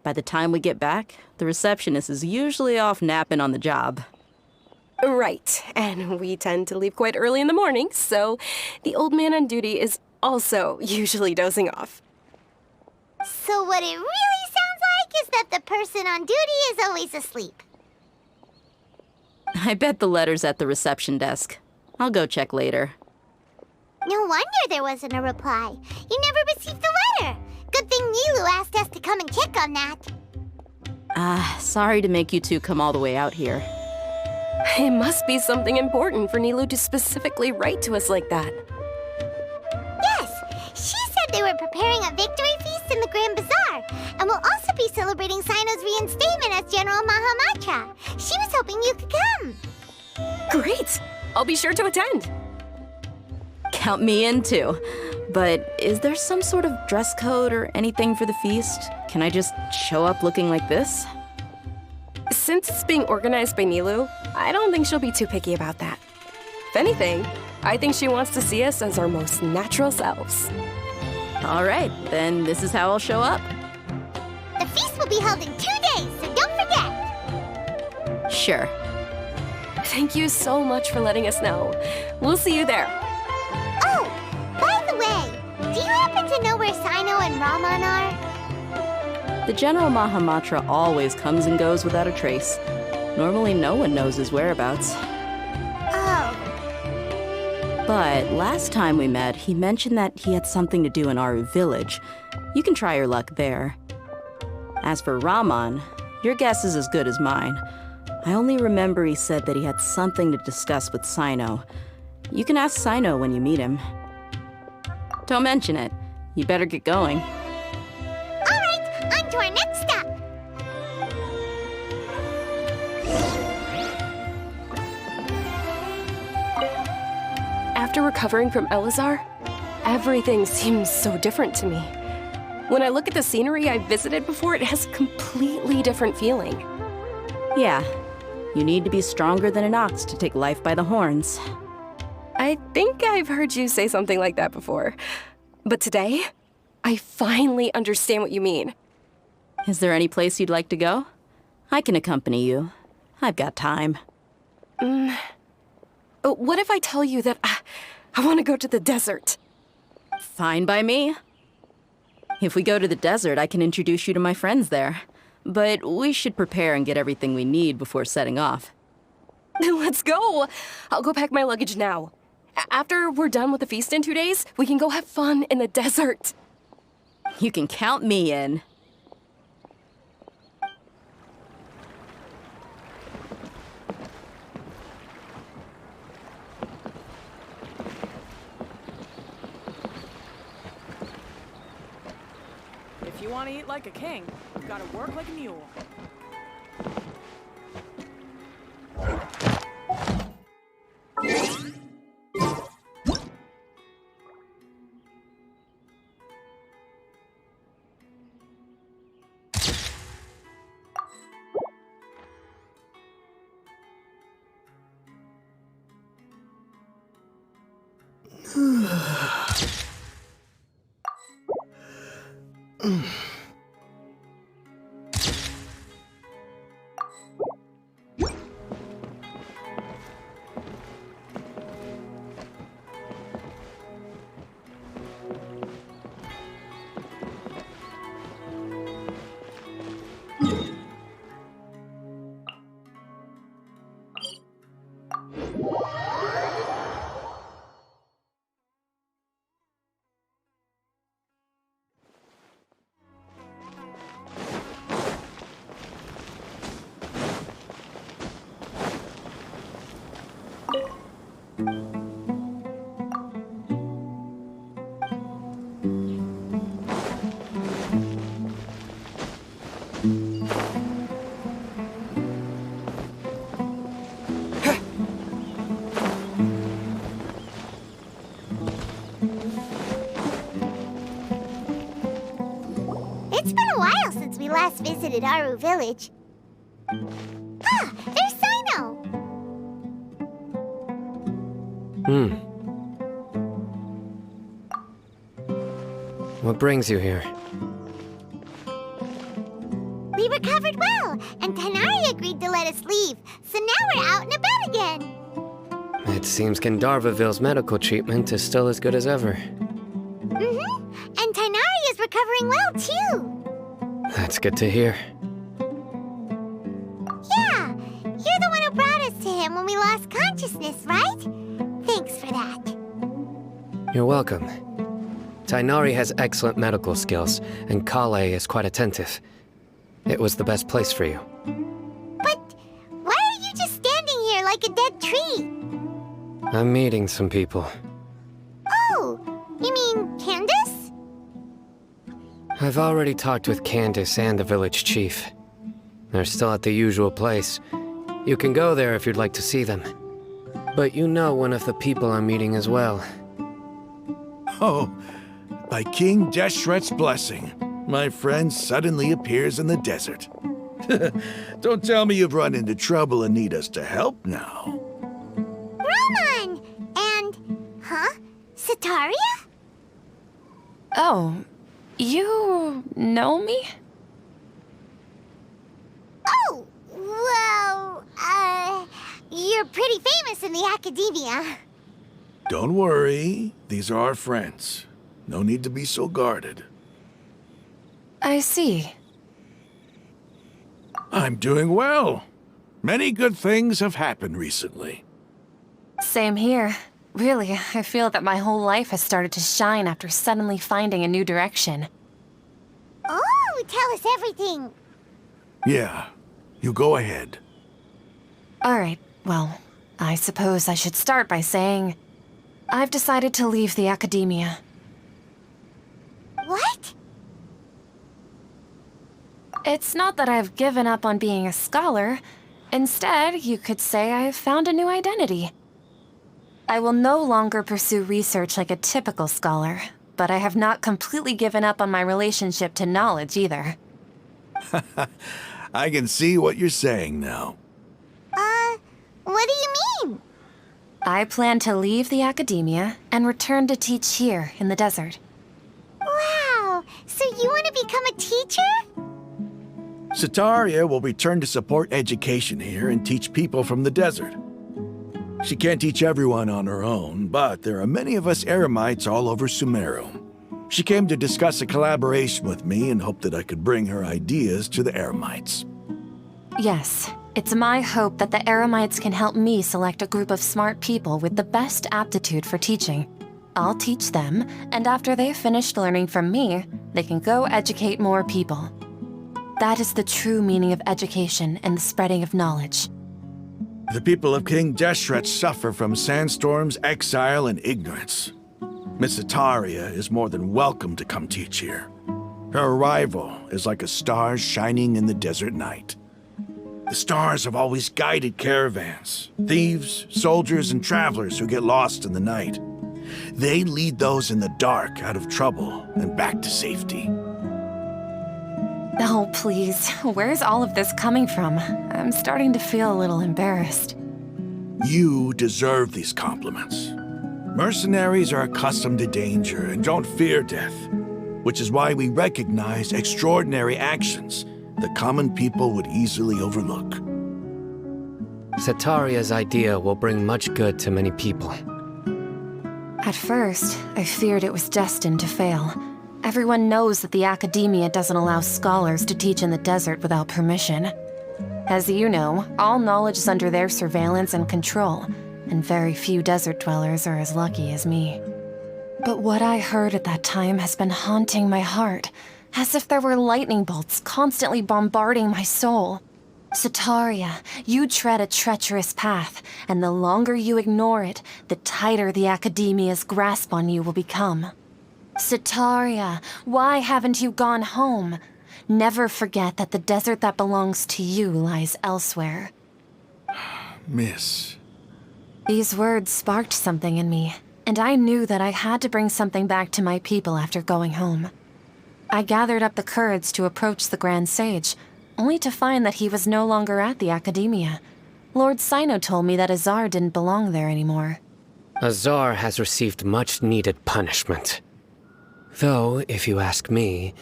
By the time we get back, the receptionist is usually off napping on the job. Right, and we tend to leave quite early in the morning, so the old man on duty is also usually dozing off. So what it really sounds like is that the person on duty is always asleep. I bet the letter's at the reception desk. I'll go check later. No wonder there wasn't a reply. You never received the letter. Good thing Nilu asked us to come and check on that. Sorry to make you two come all the way out here. It must be something important for Nilu to specifically write to us like that. Yes, she said they were preparing a victory feast in the Grand Bazaar, and will also be celebrating Sino's reinstatement as General Mahamatra. She was hoping you could come. Great! I'll be sure to attend. Count me in too. But is there some sort of dress code or anything for the feast? Can I just show up looking like this? Since it's being organized by Nilu, I don't think she'll be too picky about that. If anything, I think she wants to see us as our most natural selves. All right, then this is how I'll show up. The feast will be held in 2 days, so don't forget. Sure. Thank you so much for letting us know. We'll see you there. Oh, by the way, do you happen to know where Sino and Raman are? The General Mahamatra always comes and goes without a trace. Normally no one knows his whereabouts. Oh. But last time we met, he mentioned that he had something to do in Aru village. You can try your luck there. As for Raman, your guess is as good as mine. I only remember he said that he had something to discuss with Sino. You can ask Sino when you meet him. Don't mention it. You better get going. All right, on to our next stop. After recovering from Elazar, everything seems so different to me. When I look at the scenery I've visited before, it has a completely different feeling. Yeah, you need to be stronger than an ox to take life by the horns. I think I've heard you say something like that before. But today, I finally understand what you mean. Is there any place you'd like to go? I can accompany you. I've got time. What if I tell you that I want to go to the desert? Fine by me. If we go to the desert, I can introduce you to my friends there. But we should prepare and get everything we need before setting off. Let's go! I'll go pack my luggage now. After we're done with the feast in 2 days, we can go have fun in the desert. You can count me in. If you want to eat like a king, you've got to work like a mule. It's been a while since we last visited Aru village. Ah, there's Sino! What brings you here? We recovered well, and Tainari agreed to let us leave, so now we're out and about again. It seems Gandharvaville's medical treatment is still as good as ever. And Tainari is recovering well, too. That's good to hear. Yeah, you're the one who brought us to him when we lost consciousness, right? Thanks for that. You're welcome. Tainari has excellent medical skills, and Kale is quite attentive. It was the best place for you. But why are you just standing here like a dead tree? I'm meeting some people. Oh, you mean Candace? I've already talked with Candace and the village chief. They're still at the usual place. You can go there if you'd like to see them. But you know one of the people I'm meeting as well. Oh, By King Deshret's blessing, my friend suddenly appears in the desert. Don't tell me you've run into trouble and need us to help now. Ramon! And... huh? Sataria? Oh, you know me? Oh, well, you're pretty famous in the academia. Don't worry, these are our friends. No need to be so guarded. I see. I'm doing well. Many good things have happened recently. Same here. Really, I feel that my whole life has started to shine after suddenly finding a new direction. Oh, tell us everything. Yeah, you go ahead. Alright, well, I suppose I should start by saying I've decided to leave the academia. What? It's not that I've given up on being a scholar. Instead, you could say I've found a new identity. I will no longer pursue research like a typical scholar, but I have not completely given up on my relationship to knowledge either. I can see what you're saying now. What do you mean? I plan to leave the academia and return to teach here in the desert. Wow, so you want to become a teacher? Sataria will return to support education here and teach people from the desert. She can't teach everyone on her own, but there are many of us Eremites all over Sumeru. She came to discuss a collaboration with me and hoped that I could bring her ideas to the Eremites. Yes, it's my hope that the Eremites can help me select a group of smart people with the best aptitude for teaching. I'll teach them, and after they've finished learning from me, they can go educate more people. That is the true meaning of education and the spreading of knowledge. The people of King Deshret suffer from sandstorms, exile, and ignorance. Miss Sataria is more than welcome to come teach here. Her arrival is like a star shining in the desert night. The stars have always guided caravans, thieves, soldiers, and travelers who get lost in the night. They lead those in the dark out of trouble and back to safety. Oh, please, where's all of this coming from? I'm starting to feel a little embarrassed. You deserve these compliments. Mercenaries are accustomed to danger and don't fear death, which is why we recognize extraordinary actions that common people would easily overlook. Sataria's idea will bring much good to many people. At first, I feared it was destined to fail. Everyone knows that the academia doesn't allow scholars to teach in the desert without permission. As you know, all knowledge is under their surveillance and control, and very few desert dwellers are as lucky as me. But what I heard at that time has been haunting my heart, as if there were lightning bolts constantly bombarding my soul. Sataria, you tread a treacherous path, and the longer you ignore it, the tighter the academia's grasp on you will become. Sataria, why haven't you gone home? Never forget that the desert that belongs to you lies elsewhere. Miss. These words sparked something in me, and I knew that I had to bring something back to my people after going home. I gathered up the courage to approach the Grand Sage, only to find that he was no longer at the academia. Lord Sino told me that Azar didn't belong there anymore. Azar has received much-needed punishment. Though, if you ask me,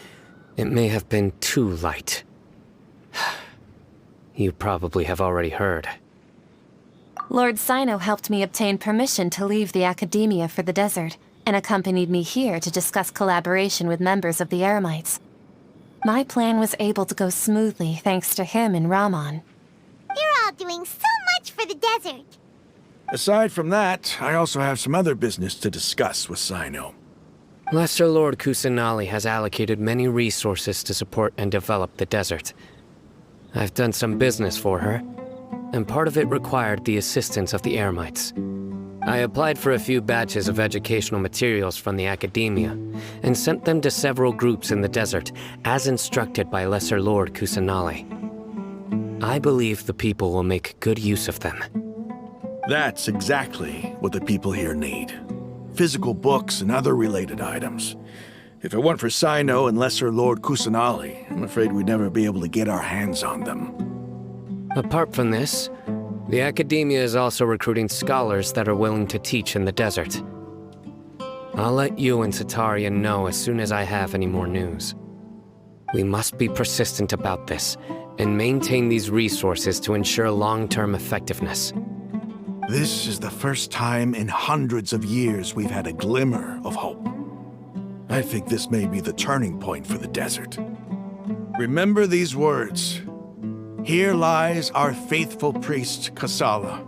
it may have been too light. You probably have already heard. Lord Sino helped me obtain permission to leave the academia for the desert, and accompanied me here to discuss collaboration with members of the Eremites. My plan was able to go smoothly thanks to him and Ramon. You're all doing so much for the desert. Aside from that, I also have some other business to discuss with Sino. Lesser Lord Kusanali has allocated many resources to support and develop the desert. I've done some business for her, and part of it required the assistance of the Eremites. I applied for a few batches of educational materials from the academia, and sent them to several groups in the desert, as instructed by Lesser Lord Kusanali. I believe the people will make good use of them. That's exactly what the people here need. Physical books and other related items. If it weren't for Sino and Lesser Lord Kusanali, I'm afraid we'd never be able to get our hands on them. Apart from this, the Academia is also recruiting scholars that are willing to teach in the desert. I'll let you and Sataria know as soon as I have any more news. We must be persistent about this, and maintain these resources to ensure long-term effectiveness. This is the first time in hundreds of years we've had a glimmer of hope. I think this may be the turning point for the desert. Remember these words. Here lies our faithful priest, Kasala.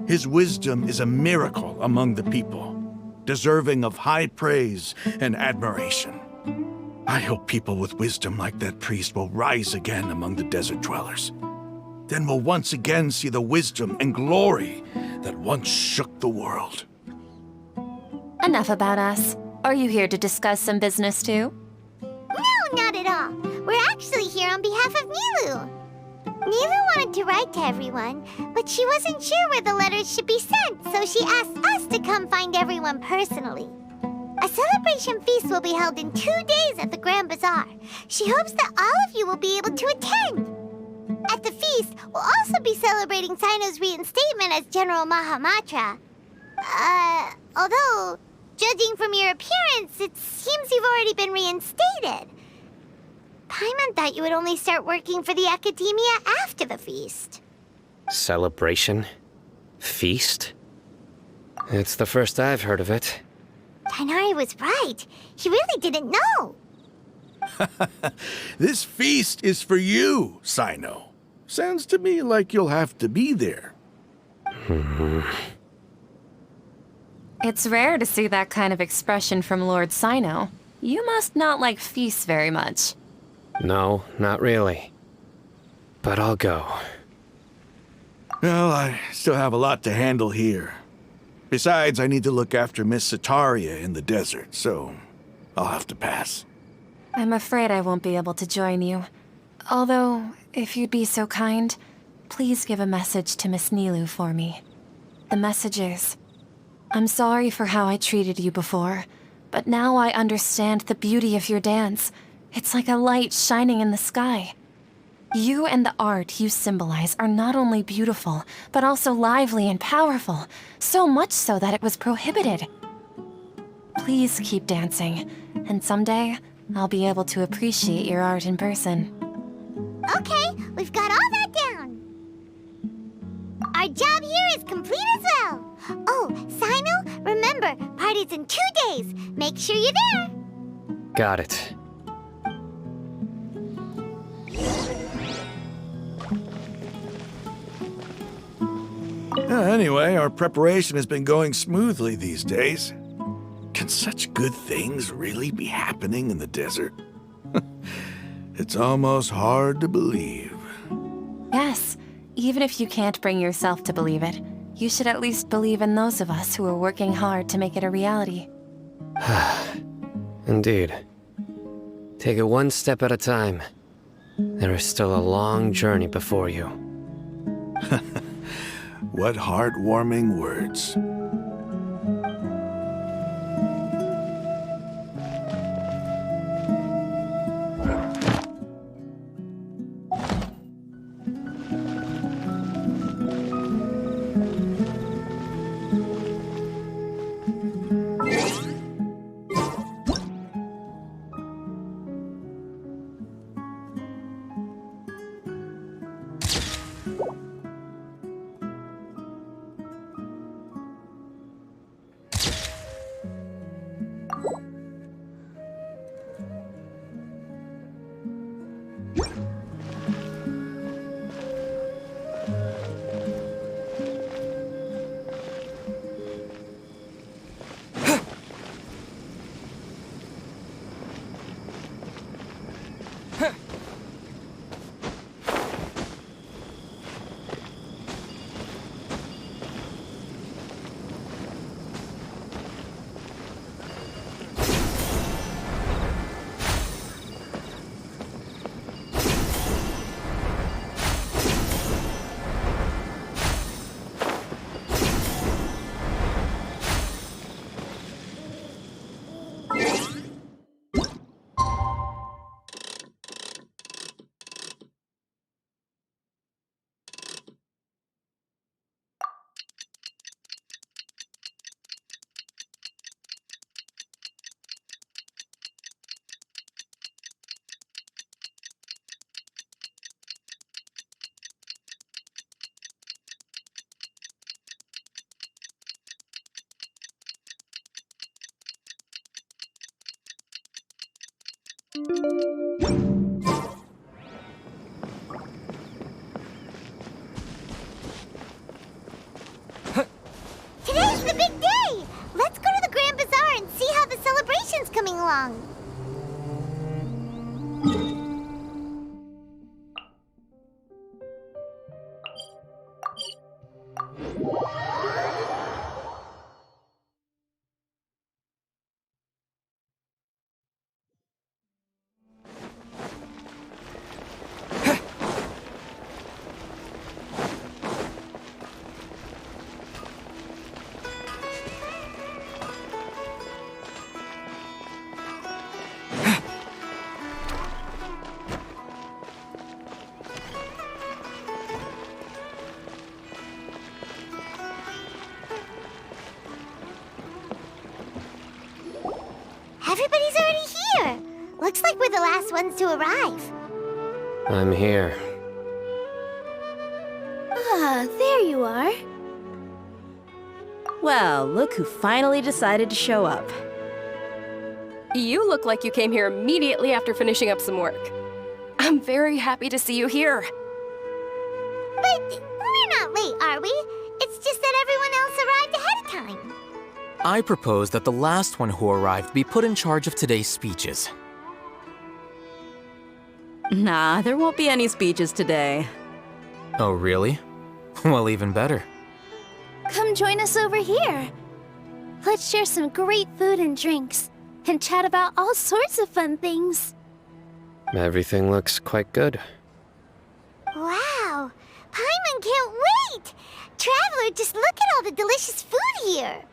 His wisdom is a miracle among the people, deserving of high praise and admiration. I hope people with wisdom like that priest will rise again among the desert dwellers. Then we'll once again see the wisdom and glory that once shook the world. Enough about us. Are you here to discuss some business too? No, not at all. We're actually here on behalf of Nilu. Nilu wanted to write to everyone, but she wasn't sure where the letters should be sent, so she asked us to come find everyone personally. A celebration feast will be held in 2 days at the Grand Bazaar. She hopes that all of you will be able to attend. At the feast, we'll also be celebrating Sino's reinstatement as General Mahamatra. Although, judging from your appearance, it seems you've already been reinstated. Paimon thought you would only start working for the Academia after the feast. Celebration? Feast? It's the first I've heard of it. Tighnari was right. He really didn't know. This feast is for you, Sino. Sounds to me like you'll have to be there. It's rare to see that kind of expression from Lord Sino. You must not like feasts very much. No, not really. But I'll go. Well, I still have a lot to handle here. Besides, I need to look after Miss Sataria in the desert, so I'll have to pass. I'm afraid I won't be able to join you. Although, if you'd be so kind, please give a message to Miss Nilu for me. The message is, I'm sorry for how I treated you before, but now I understand the beauty of your dance. It's like a light shining in the sky. You and the art you symbolize are not only beautiful, but also lively and powerful, so much so that it was prohibited. Please keep dancing, and someday I'll be able to appreciate your art in person. Okay, we've got all that down. Our job here is complete as well. Oh, Sino, remember, party's in 2 days. Make sure you're there. Got it. Anyway, our preparation has been going smoothly these days. Can such good things really be happening in the desert? It's almost hard to believe. Yes, even if you can't bring yourself to believe it, you should at least believe in those of us who are working hard to make it a reality. Indeed. Take it one step at a time. There is still a long journey before you. What heartwarming words. Today's the big day! Let's go to the Grand Bazaar and see how the celebration's coming along. Everybody's already here. Looks like we're the last ones to arrive. I'm here. Ah, there you are. Well, look who finally decided to show up. You look like you came here immediately after finishing up some work. I'm very happy to see you here. But we're not late, are we? It's just that everyone else arrived ahead of time. I propose that the last one who arrived be put in charge of today's speeches. Nah, there won't be any speeches today. Oh, really? Well, even better. Come join us over here. Let's share some great food and drinks, and chat about all sorts of fun things. Everything looks quite good. Wow! Paimon can't wait! Traveler, just look at all the delicious food here!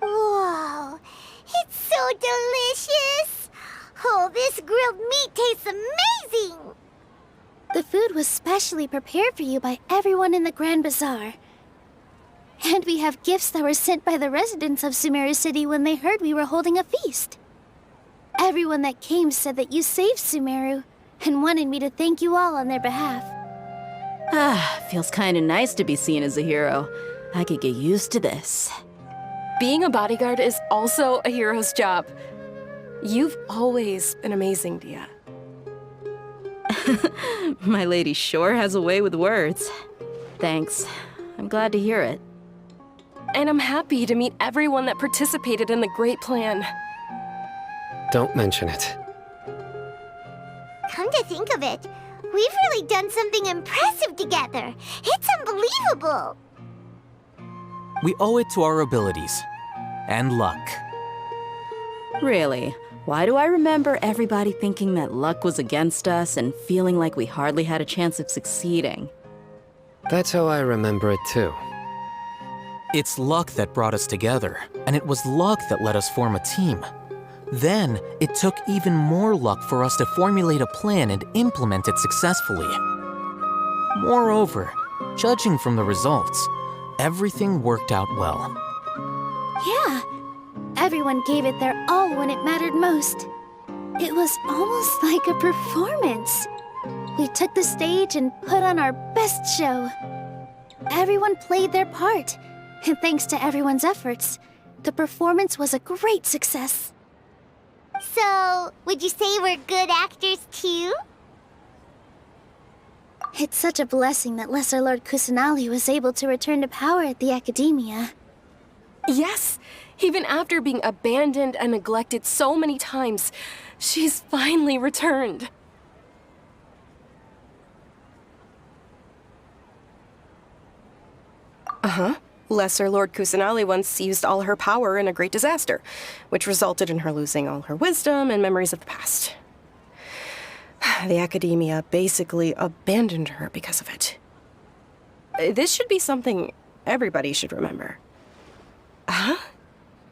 Whoa! It's so delicious! Oh, this grilled meat tastes amazing! The food was specially prepared for you by everyone in the Grand Bazaar. And we have gifts that were sent by the residents of Sumeru City when they heard we were holding a feast. Everyone that came said that you saved Sumeru and wanted me to thank you all on their behalf. Ah, feels kinda nice to be seen as a hero. I could get used to this. Being a bodyguard is also a hero's job. You've always been amazing, Dia. My lady sure has a way with words. Thanks. I'm glad to hear it. And I'm happy to meet everyone that participated in the great plan. Don't mention it. Come to think of it, we've really done something impressive together. It's unbelievable. We owe it to our abilities. And luck. Really? Why do I remember everybody thinking that luck was against us and feeling like we hardly had a chance of succeeding? That's how I remember it too. It's luck that brought us together, and it was luck that let us form a team. Then, it took even more luck for us to formulate a plan and implement it successfully. Moreover, judging from the results, everything worked out well. Yeah, everyone gave it their all when it mattered most. It was almost like a performance. We took the stage and put on our best show. Everyone played their part, and thanks to everyone's efforts, the performance was a great success. So, would you say we're good actors too? It's such a blessing that Lesser Lord Kusanali was able to return to power at the Academia. Yes, even after being abandoned and neglected so many times, she's finally returned. Uh-huh. Lesser Lord Kusanali once used all her power in a great disaster, which resulted in her losing all her wisdom and memories of the past. The Academia basically abandoned her because of it. This should be something everybody should remember. Huh?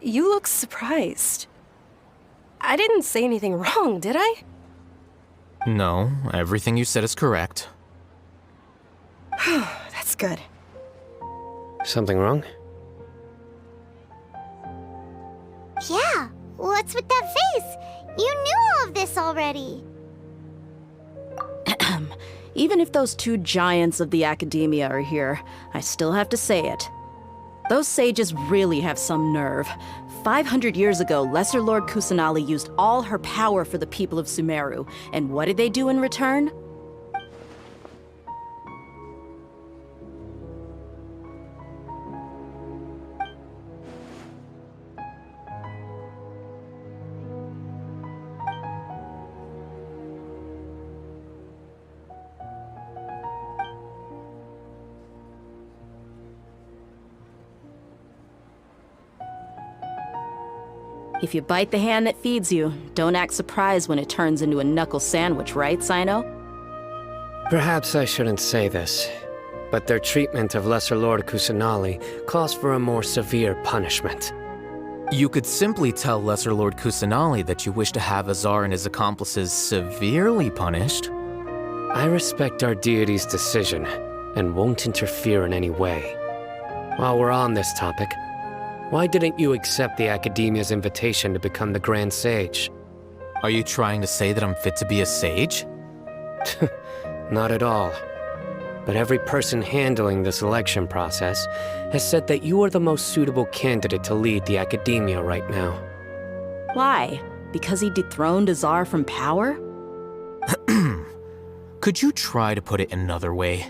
You look surprised. I didn't say anything wrong, did I? No, everything you said is correct. That's good. Something wrong? What's with that face? You knew all of this already. Even if those two giants of the academia are here, I still have to say it. Those sages really have some nerve. 500 years ago, Lesser Lord Kusanali used all her power for the people of Sumeru, and what did they do in return? If you bite the hand that feeds you, don't act surprised when it turns into a knuckle sandwich, right, Sino? Perhaps I shouldn't say this, but their treatment of Lesser Lord Kusanali calls for a more severe punishment. You could simply tell Lesser Lord Kusanali that you wish to have Azar and his accomplices severely punished. I respect our deity's decision, and won't interfere in any way. While we're on this topic, why didn't you accept the Academia's invitation to become the Grand Sage? Are you trying to say that I'm fit to be a sage? Not at all. But every person handling the selection process has said that you are the most suitable candidate to lead the Academia right now. Why? Because he dethroned Azar from power? Could you try to put it another way?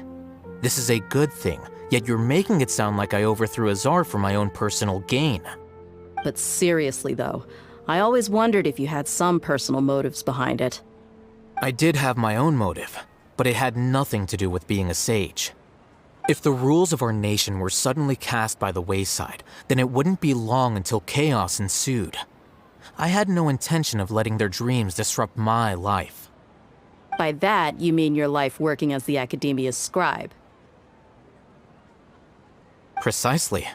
This is a good thing, yet you're making it sound like I overthrew Azar for my own personal gain. But seriously though, I always wondered if you had some personal motives behind it. I did have my own motive, but it had nothing to do with being a sage. If the rules of our nation were suddenly cast by the wayside, then it wouldn't be long until chaos ensued. I had no intention of letting their dreams disrupt my life. By that, you mean your life working as the Academia's scribe. Precisely.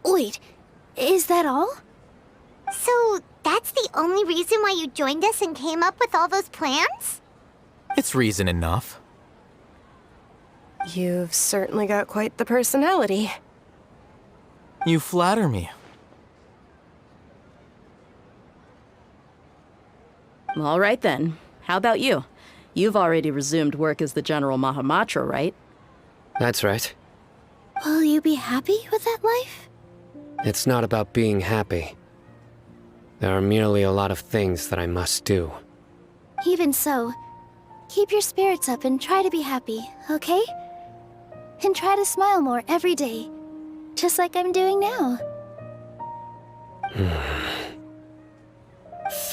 Wait, is that all? So, that's the only reason why you joined us and came up with all those plans? It's reason enough. You've certainly got quite the personality. You flatter me. All right then. How about you? You've already resumed work as the General Mahamatra, right? That's right. Will you be happy with that life? It's not about being happy. There are merely a lot of things that I must do. Even so, keep your spirits up and try to be happy, okay? And try to smile more every day, just like I'm doing now.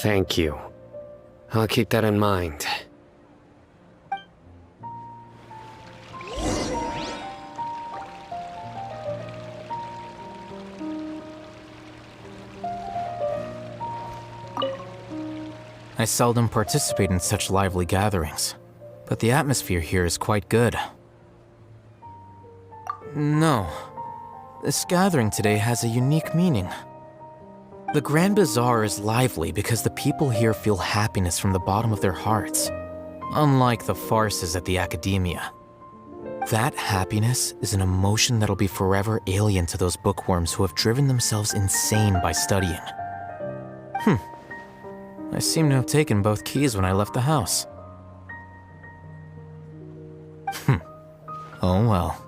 Thank you. I'll keep that in mind. I seldom participate in such lively gatherings, but the atmosphere here is quite good. No, this gathering today has a unique meaning. The Grand Bazaar is lively because the people here feel happiness from the bottom of their hearts, unlike the farces at the Academia. That happiness is an emotion that'll be forever alien to those bookworms who have driven themselves insane by studying. I seem to have taken both keys when I left the house. Oh well.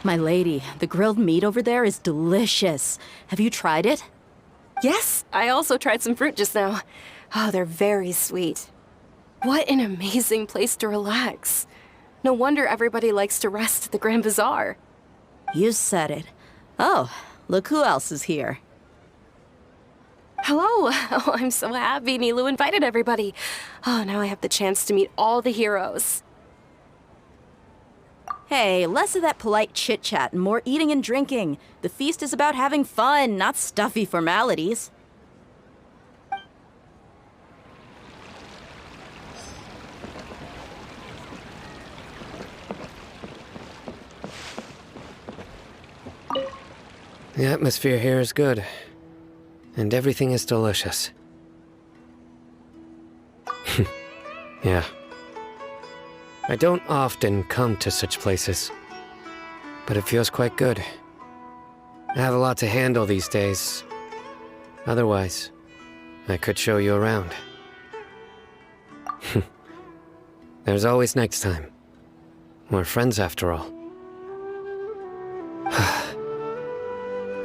My lady, the grilled meat over there is delicious. Have you tried it? Yes, I also tried some fruit just now. Oh, they're very sweet. What an amazing place to relax. No wonder everybody likes to rest at the Grand Bazaar. You said it. Oh, look who else is here. Hello. Oh, I'm so happy Nilou invited everybody. Oh, now I have the chance to meet all the heroes. Hey, less of that polite chit-chat and more eating and drinking. The feast is about having fun, not stuffy formalities. The atmosphere here is good, and everything is delicious. Yeah. I don't often come to such places, but it feels quite good. I have a lot to handle these days. Otherwise, I could show you around. There's always next time. We're friends after all.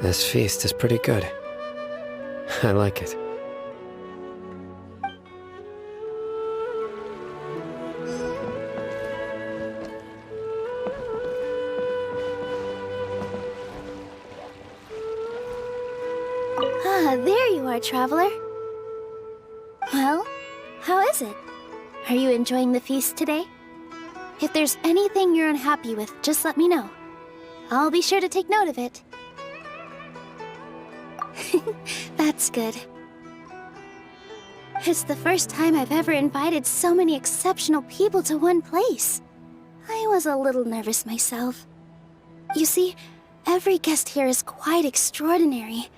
This feast is pretty good. I like it. Ah, there you are, traveler. Well, how is it? Are you enjoying the feast today? If there's anything you're unhappy with, just let me know. I'll be sure to take note of it. That's good. It's the first time I've ever invited so many exceptional people to one place. I was a little nervous myself. You see, every guest here is quite extraordinary.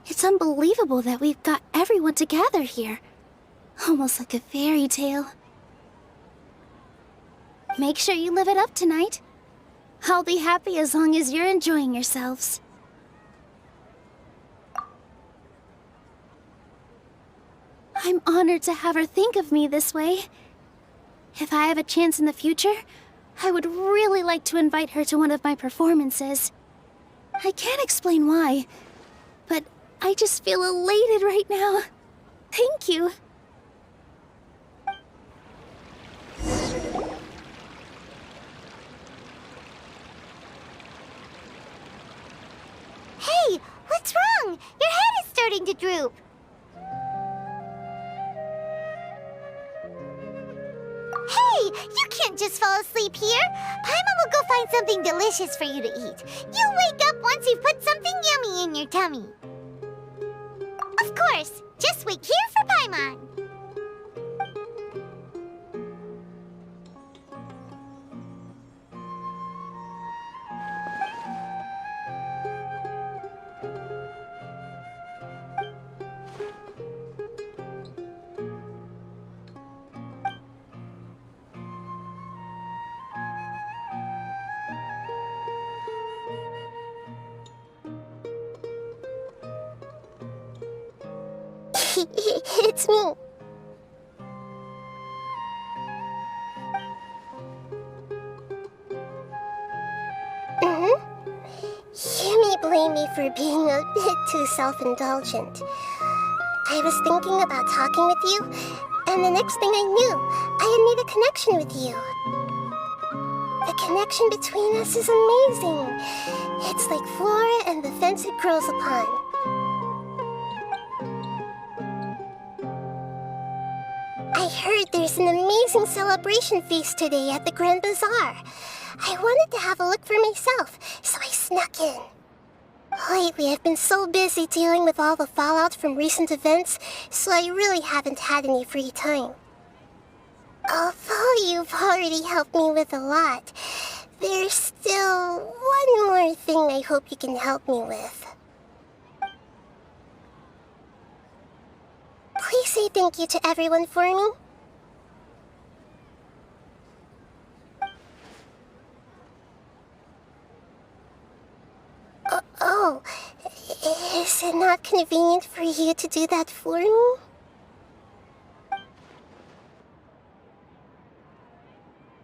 It's unbelievable that we've got everyone together here. Almost like a fairy tale. Make sure you live it up tonight. I'll be happy as long as you're enjoying yourselves. I'm honored to have her think of me this way. If I have a chance in the future, I would really like to invite her to one of my performances. I can't explain why, but I just feel elated right now. Thank you. Hey, what's wrong? Your head is starting to droop. Hey, you can't just fall asleep here. Paimon will go find something delicious for you to eat. You'll wake up once you've put something yummy in your tummy. Of course, just wait here for Paimon. It's me. You may blame me for being a bit too self-indulgent. I was thinking about talking with you, and the next thing I knew, I had made a connection with you. The connection between us is amazing. It's like flora and the fence it grows upon. I heard there's an amazing celebration feast today at the Grand Bazaar. I wanted to have a look for myself, so I snuck in. Lately, I've been so busy dealing with all the fallout from recent events, so I really haven't had any free time. Although you've already helped me with a lot, there's still one more thing I hope you can help me with. Please say thank you to everyone for me. Oh, is it not convenient for you to do that for me?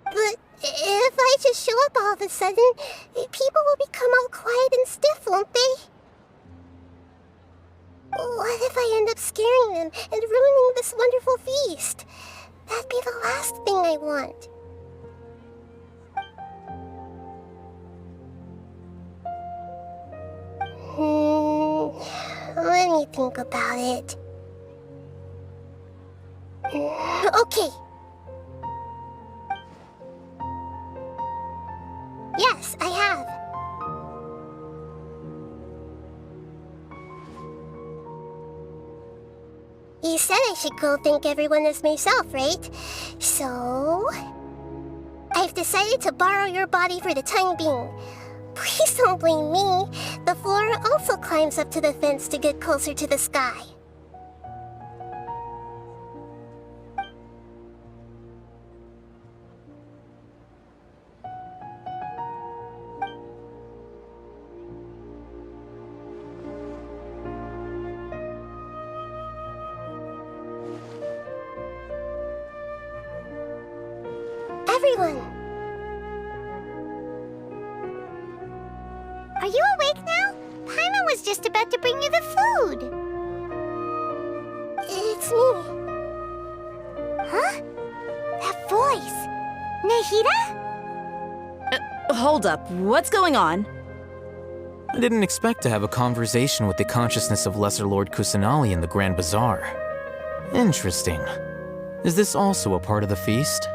But if I just show up all of a sudden, people will become all quiet and stiff, won't they? What if I end up scaring them and ruining this wonderful feast? That'd be the last thing I want. Let me think about it. Okay. Yes, I have. You said I should go thank everyone as myself, right? So... I've decided to borrow your body for the time being. Please don't blame me. The flora also climbs up to the fence to get closer to the sky. everyone! Are you awake now? Paimon was just about to bring you the food. It's me. Huh? That voice. Nahida? Hold up, what's going on? I didn't expect to have a conversation with the consciousness of Lesser Lord Kusanali in the Grand Bazaar. Interesting. Is this also a part of the feast?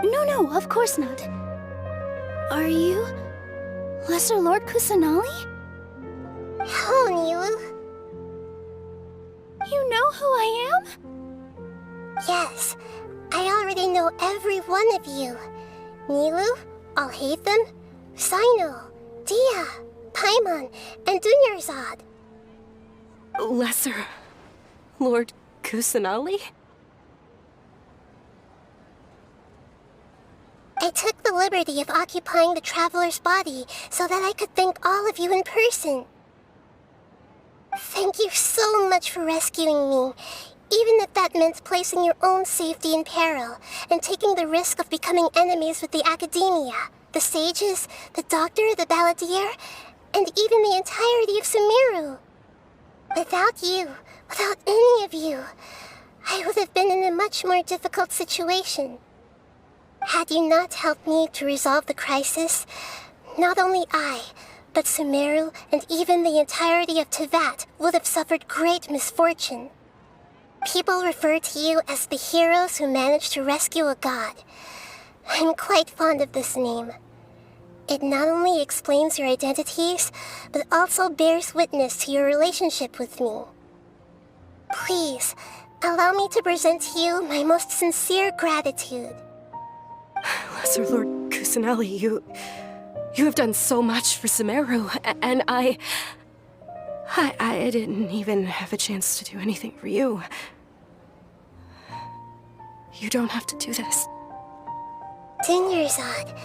No, of course not. Are you Lesser Lord Kusanali? Hello, Nilu. You know who I am? Yes, I already know every one of you. Nilu, Alhaitham, Sino, Dia, Paimon, and Dunyarzad. Lesser Lord Kusanali? I took the liberty of occupying the traveler's body so that I could thank all of you in person. Thank you so much for rescuing me, even if that meant placing your own safety in peril and taking the risk of becoming enemies with the Academia, the sages, the doctor, the balladeer, and even the entirety of Sumeru. Without you, without any of you, I would have been in a much more difficult situation. Had you not helped me to resolve the crisis, not only I, but Sumeru and even the entirety of Tevat would have suffered great misfortune. People refer to you as the heroes who managed to rescue a god. I'm quite fond of this name. It not only explains your identities, but also bears witness to your relationship with me. Please, allow me to present to you my most sincere gratitude. Lesser Lord Kusanali, you have done so much for Sumeru, and I didn't even have a chance to do anything for you. You don't have to do this. Dunyarzad,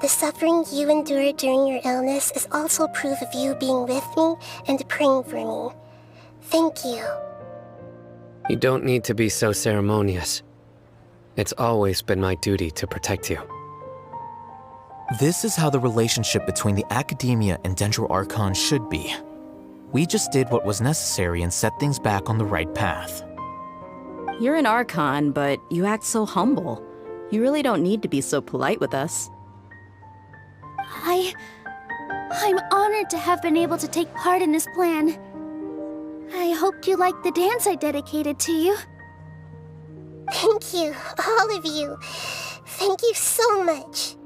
the suffering you endured during your illness is also proof of you being with me and praying for me. Thank you. You don't need to be so ceremonious. It's always been my duty to protect you. This is how the relationship between the Academia and Dendro Archon should be. We just did what was necessary and set things back on the right path. You're an Archon, but you act so humble. You really don't need to be so polite with us. I'm honored to have been able to take part in this plan. I hoped you liked the dance I dedicated to you. Thank you, all of you. Thank you so much.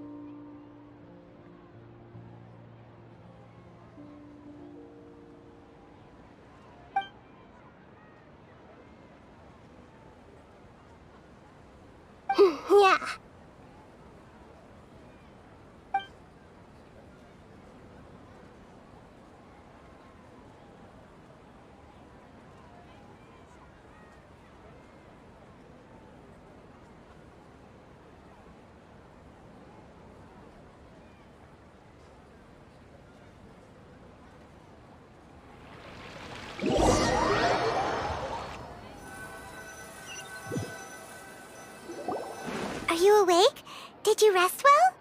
Yeah. Are you awake? Did you rest well?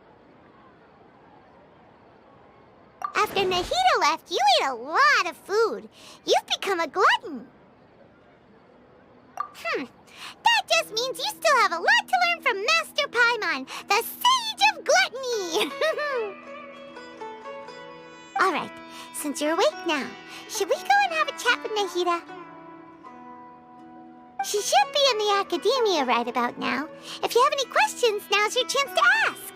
After Nahida left, you ate a lot of food. You've become a glutton. That just means you still have a lot to learn from Master Paimon, the Sage of Gluttony! Alright, since you're awake now, should we go and have a chat with Nahida? She should be in the Academia right about now. If you have any questions, now's your chance to ask.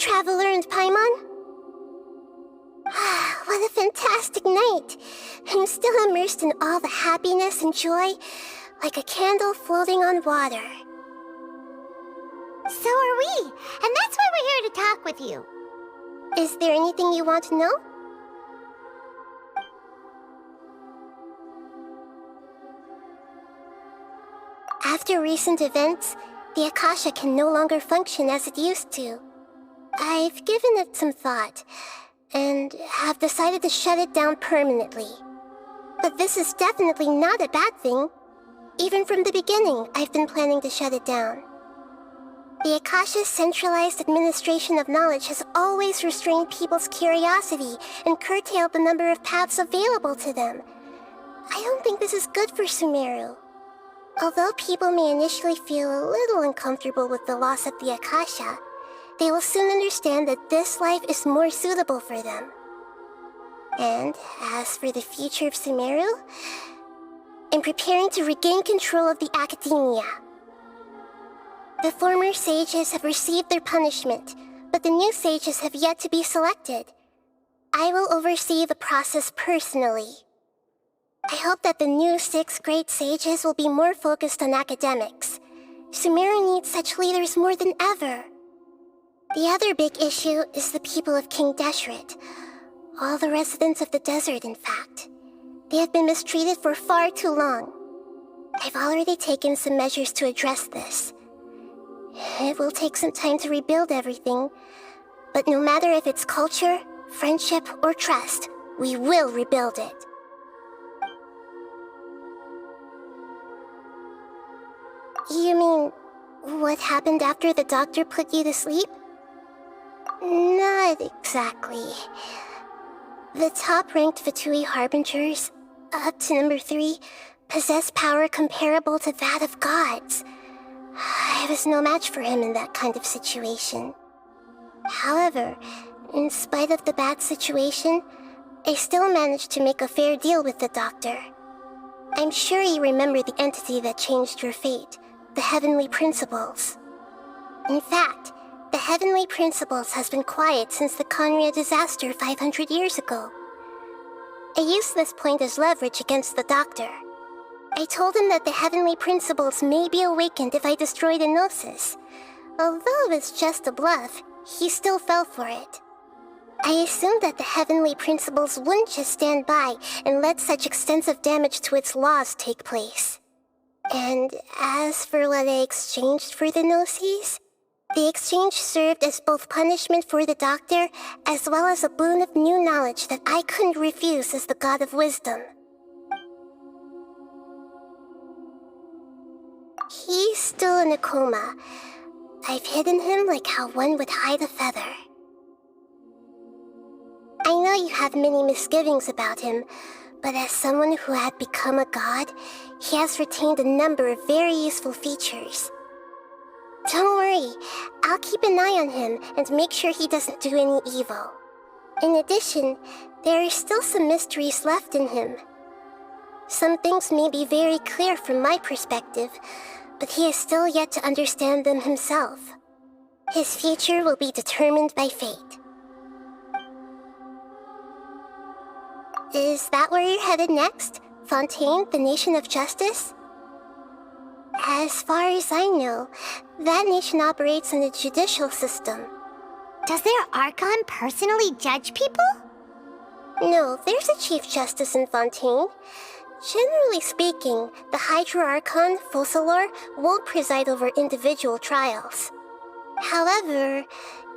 Traveler and Paimon? What a fantastic night! I'm still immersed in all the happiness and joy, like a candle floating on water. So are we, and that's why we're here to talk with you. Is there anything you want to know? After recent events, the Akasha can no longer function as it used to. I've given it some thought, and have decided to shut it down permanently. But this is definitely not a bad thing. Even from the beginning, I've been planning to shut it down. The Akasha's centralized administration of knowledge has always restrained people's curiosity and curtailed the number of paths available to them. I don't think this is good for Sumeru. Although people may initially feel a little uncomfortable with the loss of the Akasha, they will soon understand that this life is more suitable for them. And as for the future of Sumeru, I'm preparing to regain control of the academia. The former sages have received their punishment, but the new sages have yet to be selected. I will oversee the process personally. I hope that the new 6 great sages will be more focused on academics. Sumeru needs such leaders more than ever. The other big issue is the people of King Deshret. All the residents of the desert, in fact. They have been mistreated for far too long. I've already taken some measures to address this. It will take some time to rebuild everything, but no matter if it's culture, friendship, or trust, we will rebuild it. You mean, what happened after the doctor put you to sleep? Not exactly. The top-ranked Fatui Harbingers, up to number 3, possess power comparable to that of gods. I was no match for him in that kind of situation. However, in spite of the bad situation, I still managed to make a fair deal with the doctor. I'm sure you remember the entity that changed your fate, the Heavenly Principles. In fact, the Heavenly Principles has been quiet since the Conria disaster 500 years ago. I used this point as leverage against the doctor. I told him that the Heavenly Principles may be awakened if I destroy the Gnosis. Although it's just a bluff, he still fell for it. I assumed that the Heavenly Principles wouldn't just stand by and let such extensive damage to its laws take place. And as for what I exchanged for the Gnosis, the exchange served as both punishment for the doctor as well as a boon of new knowledge that I couldn't refuse as the God of Wisdom. He's still in a coma. I've hidden him like how one would hide a feather. I know you have many misgivings about him, but as someone who had become a god, he has retained a number of very useful features. Don't worry, I'll keep an eye on him and make sure he doesn't do any evil. In addition, there are still some mysteries left in him. Some things may be very clear from my perspective, but he is still yet to understand them himself. His future will be determined by fate. Is that where you're headed next? Fontaine, the Nation of Justice? As far as I know, that nation operates in a judicial system. Does their Archon personally judge people? No, there's a Chief Justice in Fontaine. Generally speaking, the Hydra Archon, Focalor, won't preside over individual trials. However,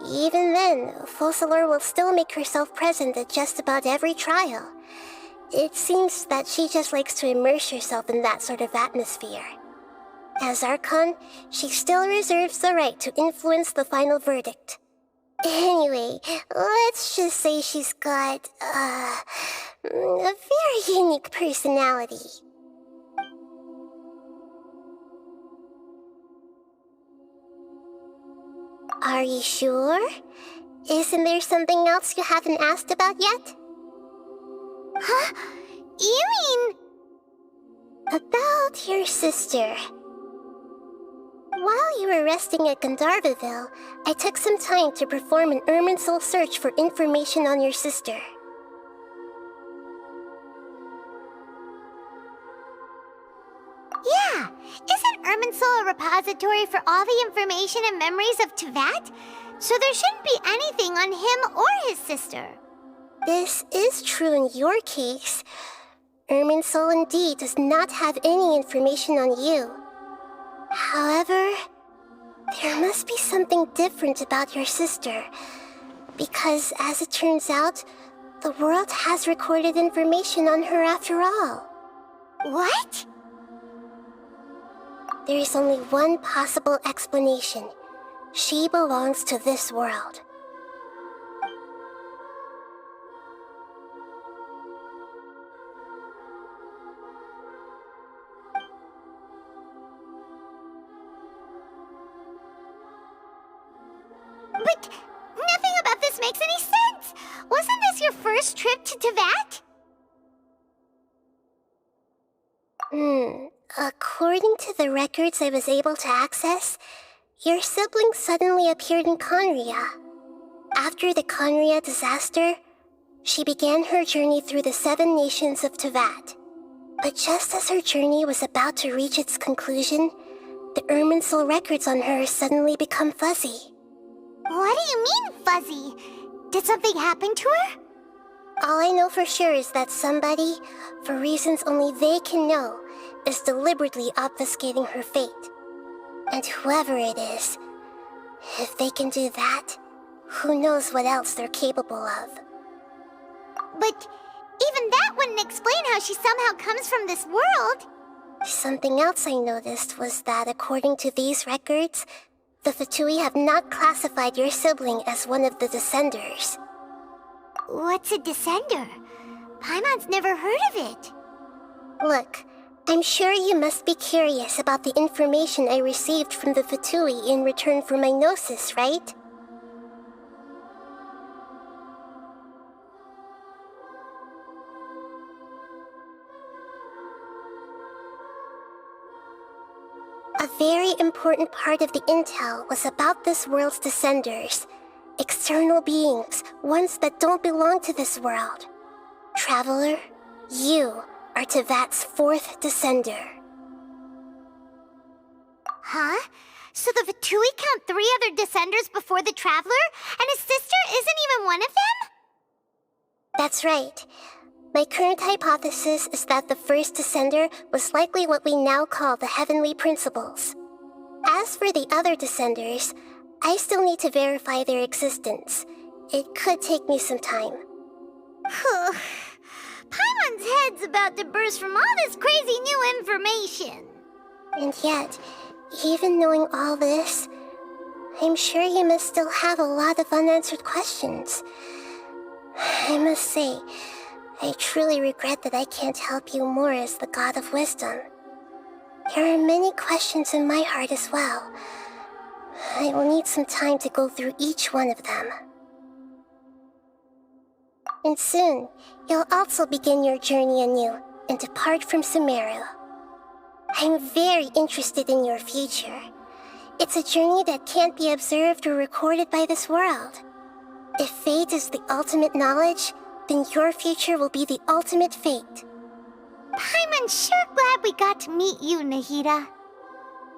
even then, Focalor will still make herself present at just about every trial. It seems that she just likes to immerse herself in that sort of atmosphere. As Archon, she still reserves the right to influence the final verdict. Anyway, let's just say she's got, a very unique personality. Are you sure? Isn't there something else you haven't asked about yet? Huh? You mean... About your sister. While you were resting at Gandharvaville, I took some time to perform an Irminsul search for information on your sister. Yeah, isn't Irminsul a repository for all the information and memories of Tevat? So there shouldn't be anything on him or his sister. This is true in your case. Irminsul indeed does not have any information on you. However, there must be something different about your sister, because as it turns out, the world has recorded information on her after all. What? There is only one possible explanation. She belongs to this world. But nothing about this makes any sense! Wasn't this your first trip to Tevat? According to the records I was able to access, your sibling suddenly appeared in Conria. After the Conria disaster, she began her journey through the 7 nations of Tevat. But just as her journey was about to reach its conclusion, the Irminsul records on her suddenly become fuzzy. What do you mean, fuzzy? Did something happen to her? All I know for sure is that somebody, for reasons only they can know, is deliberately obfuscating her fate. And whoever it is, if they can do that, who knows what else they're capable of. But even that wouldn't explain how she somehow comes from this world. Something else I noticed was that according to these records, the Fatui have not classified your sibling as one of the Descenders. What's a Descender? Paimon's never heard of it. Look, I'm sure you must be curious about the information I received from the Fatui in return for my gnosis, right? A very important part of the intel was about this world's Descenders. External beings, ones that don't belong to this world. Traveler, you are Tevat's 4th Descender. Huh? So the Fatui count 3 other Descenders before the Traveler, and his sister isn't even one of them? That's right. My current hypothesis is that the first Descender was likely what we now call the Heavenly Principles. As for the other Descenders, I still need to verify their existence. It could take me some time. Paimon's head's about to burst from all this crazy new information. And yet, even knowing all this, I'm sure you must still have a lot of unanswered questions. I must say, I truly regret that I can't help you more as the God of Wisdom. There are many questions in my heart as well. I will need some time to go through each one of them. And soon, you'll also begin your journey anew and depart from Sumeru. I'm very interested in your future. It's a journey that can't be observed or recorded by this world. If fate is the ultimate knowledge, then your future will be the ultimate fate. Paimon's sure glad we got to meet you, Nahida.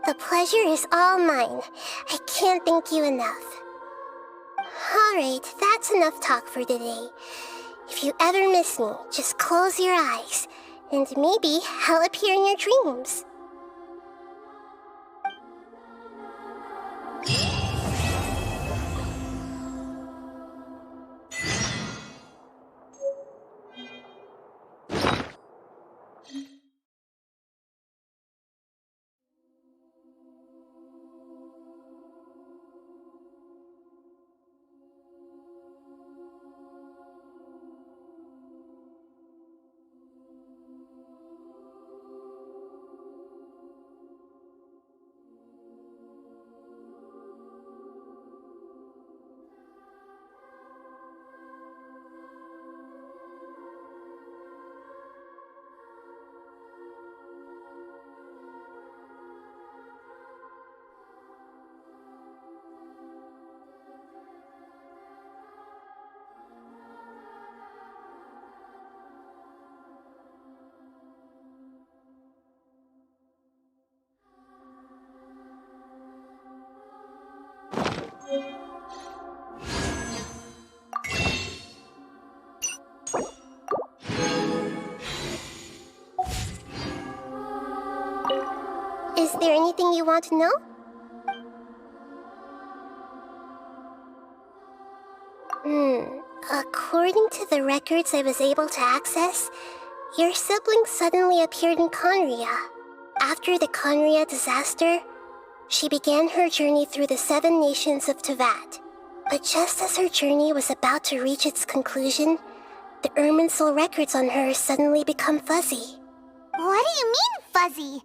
The pleasure is all mine. I can't thank you enough. Alright, that's enough talk for today. If you ever miss me, just close your eyes, and maybe I'll appear in your dreams. Is there anything you want to know? According to the records I was able to access, your sibling suddenly appeared in Conria. After the Conria disaster, she began her journey through the 7 nations of Tevat. But just as her journey was about to reach its conclusion, the Irminsul records on her suddenly become fuzzy. What do you mean, fuzzy?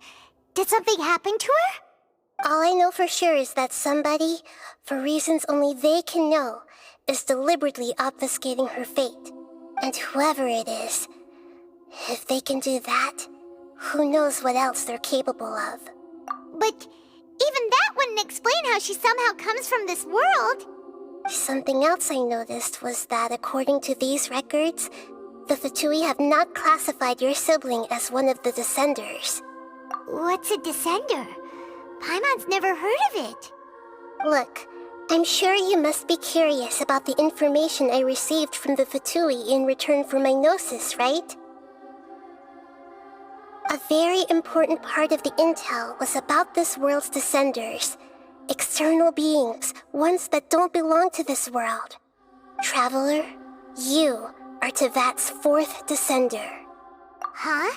Did something happen to her? All I know for sure is that somebody, for reasons only they can know, is deliberately obfuscating her fate. And whoever it is, if they can do that, who knows what else they're capable of. But even that wouldn't explain how she somehow comes from this world. Something else I noticed was that according to these records, the Fatui have not classified your sibling as one of the Descenders. What's a Descender? Paimon's never heard of it. Look, I'm sure you must be curious about the information I received from the Fatui in return for my gnosis, right? A very important part of the intel was about this world's Descenders. External beings, ones that don't belong to this world. Traveler, you are Tevat's 4th Descender. Huh?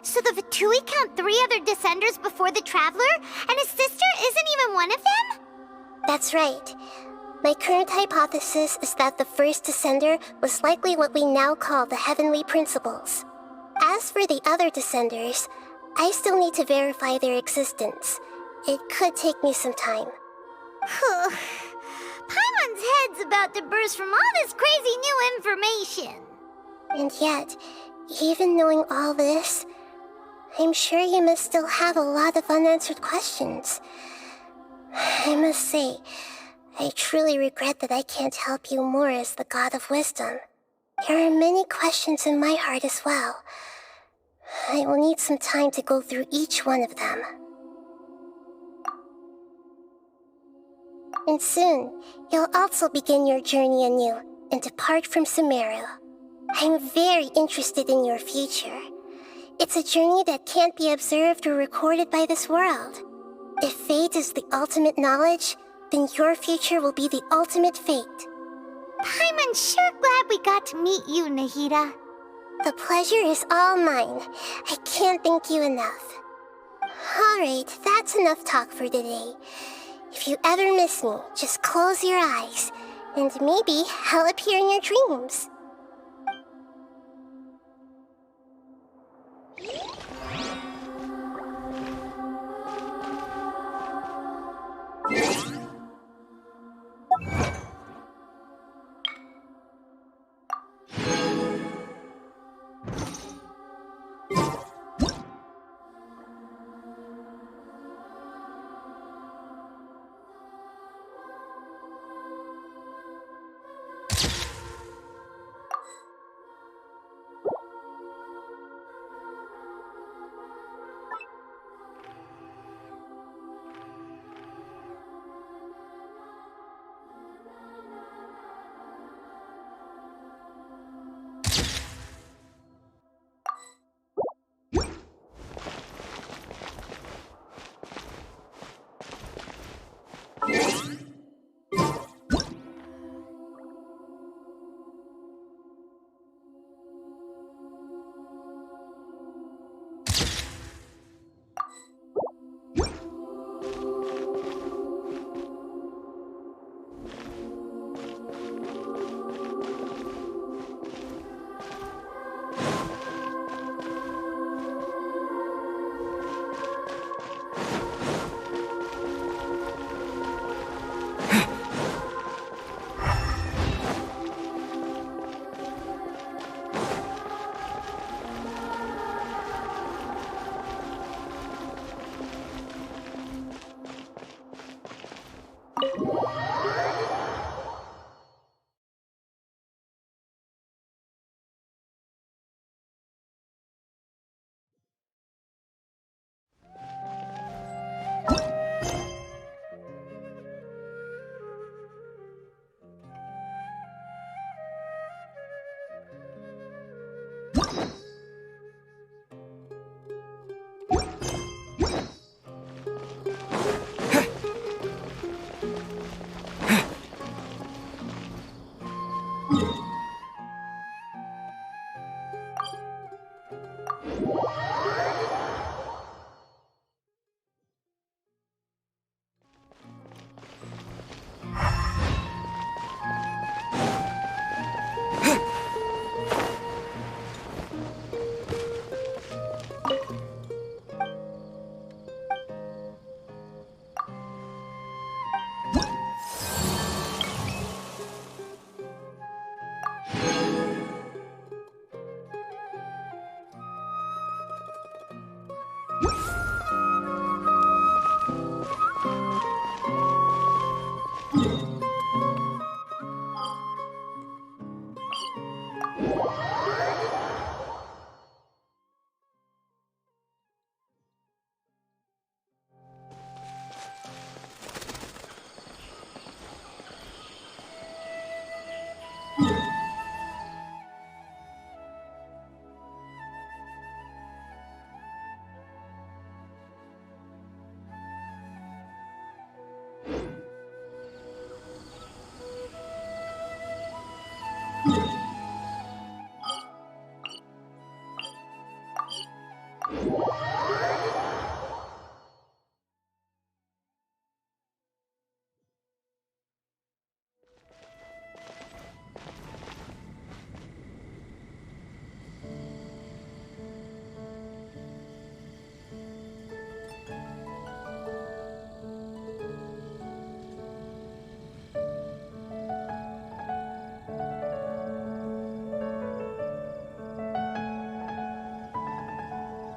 So the Fatui count 3 other Descenders before the Traveler, and his sister isn't even one of them? That's right. My current hypothesis is that the first Descender was likely what we now call the Heavenly Principles. As for the other Descenders, I still need to verify their existence. It could take me some time. Paimon's head's about to burst from all this crazy new information. And yet, even knowing all this, I'm sure you must still have a lot of unanswered questions. I must say, I truly regret that I can't help you more as the God of Wisdom. There are many questions in my heart as well. I will need some time to go through each one of them. And soon, you'll also begin your journey anew and depart from Sumeru. I'm very interested in your future. It's a journey that can't be observed or recorded by this world. If fate is the ultimate knowledge, then your future will be the ultimate fate. Paimon's sure glad we got to meet you, Nahida. The pleasure is all mine. I can't thank you enough. Alright, that's enough talk for today. If you ever miss me, just close your eyes, and maybe I'll appear in your dreams.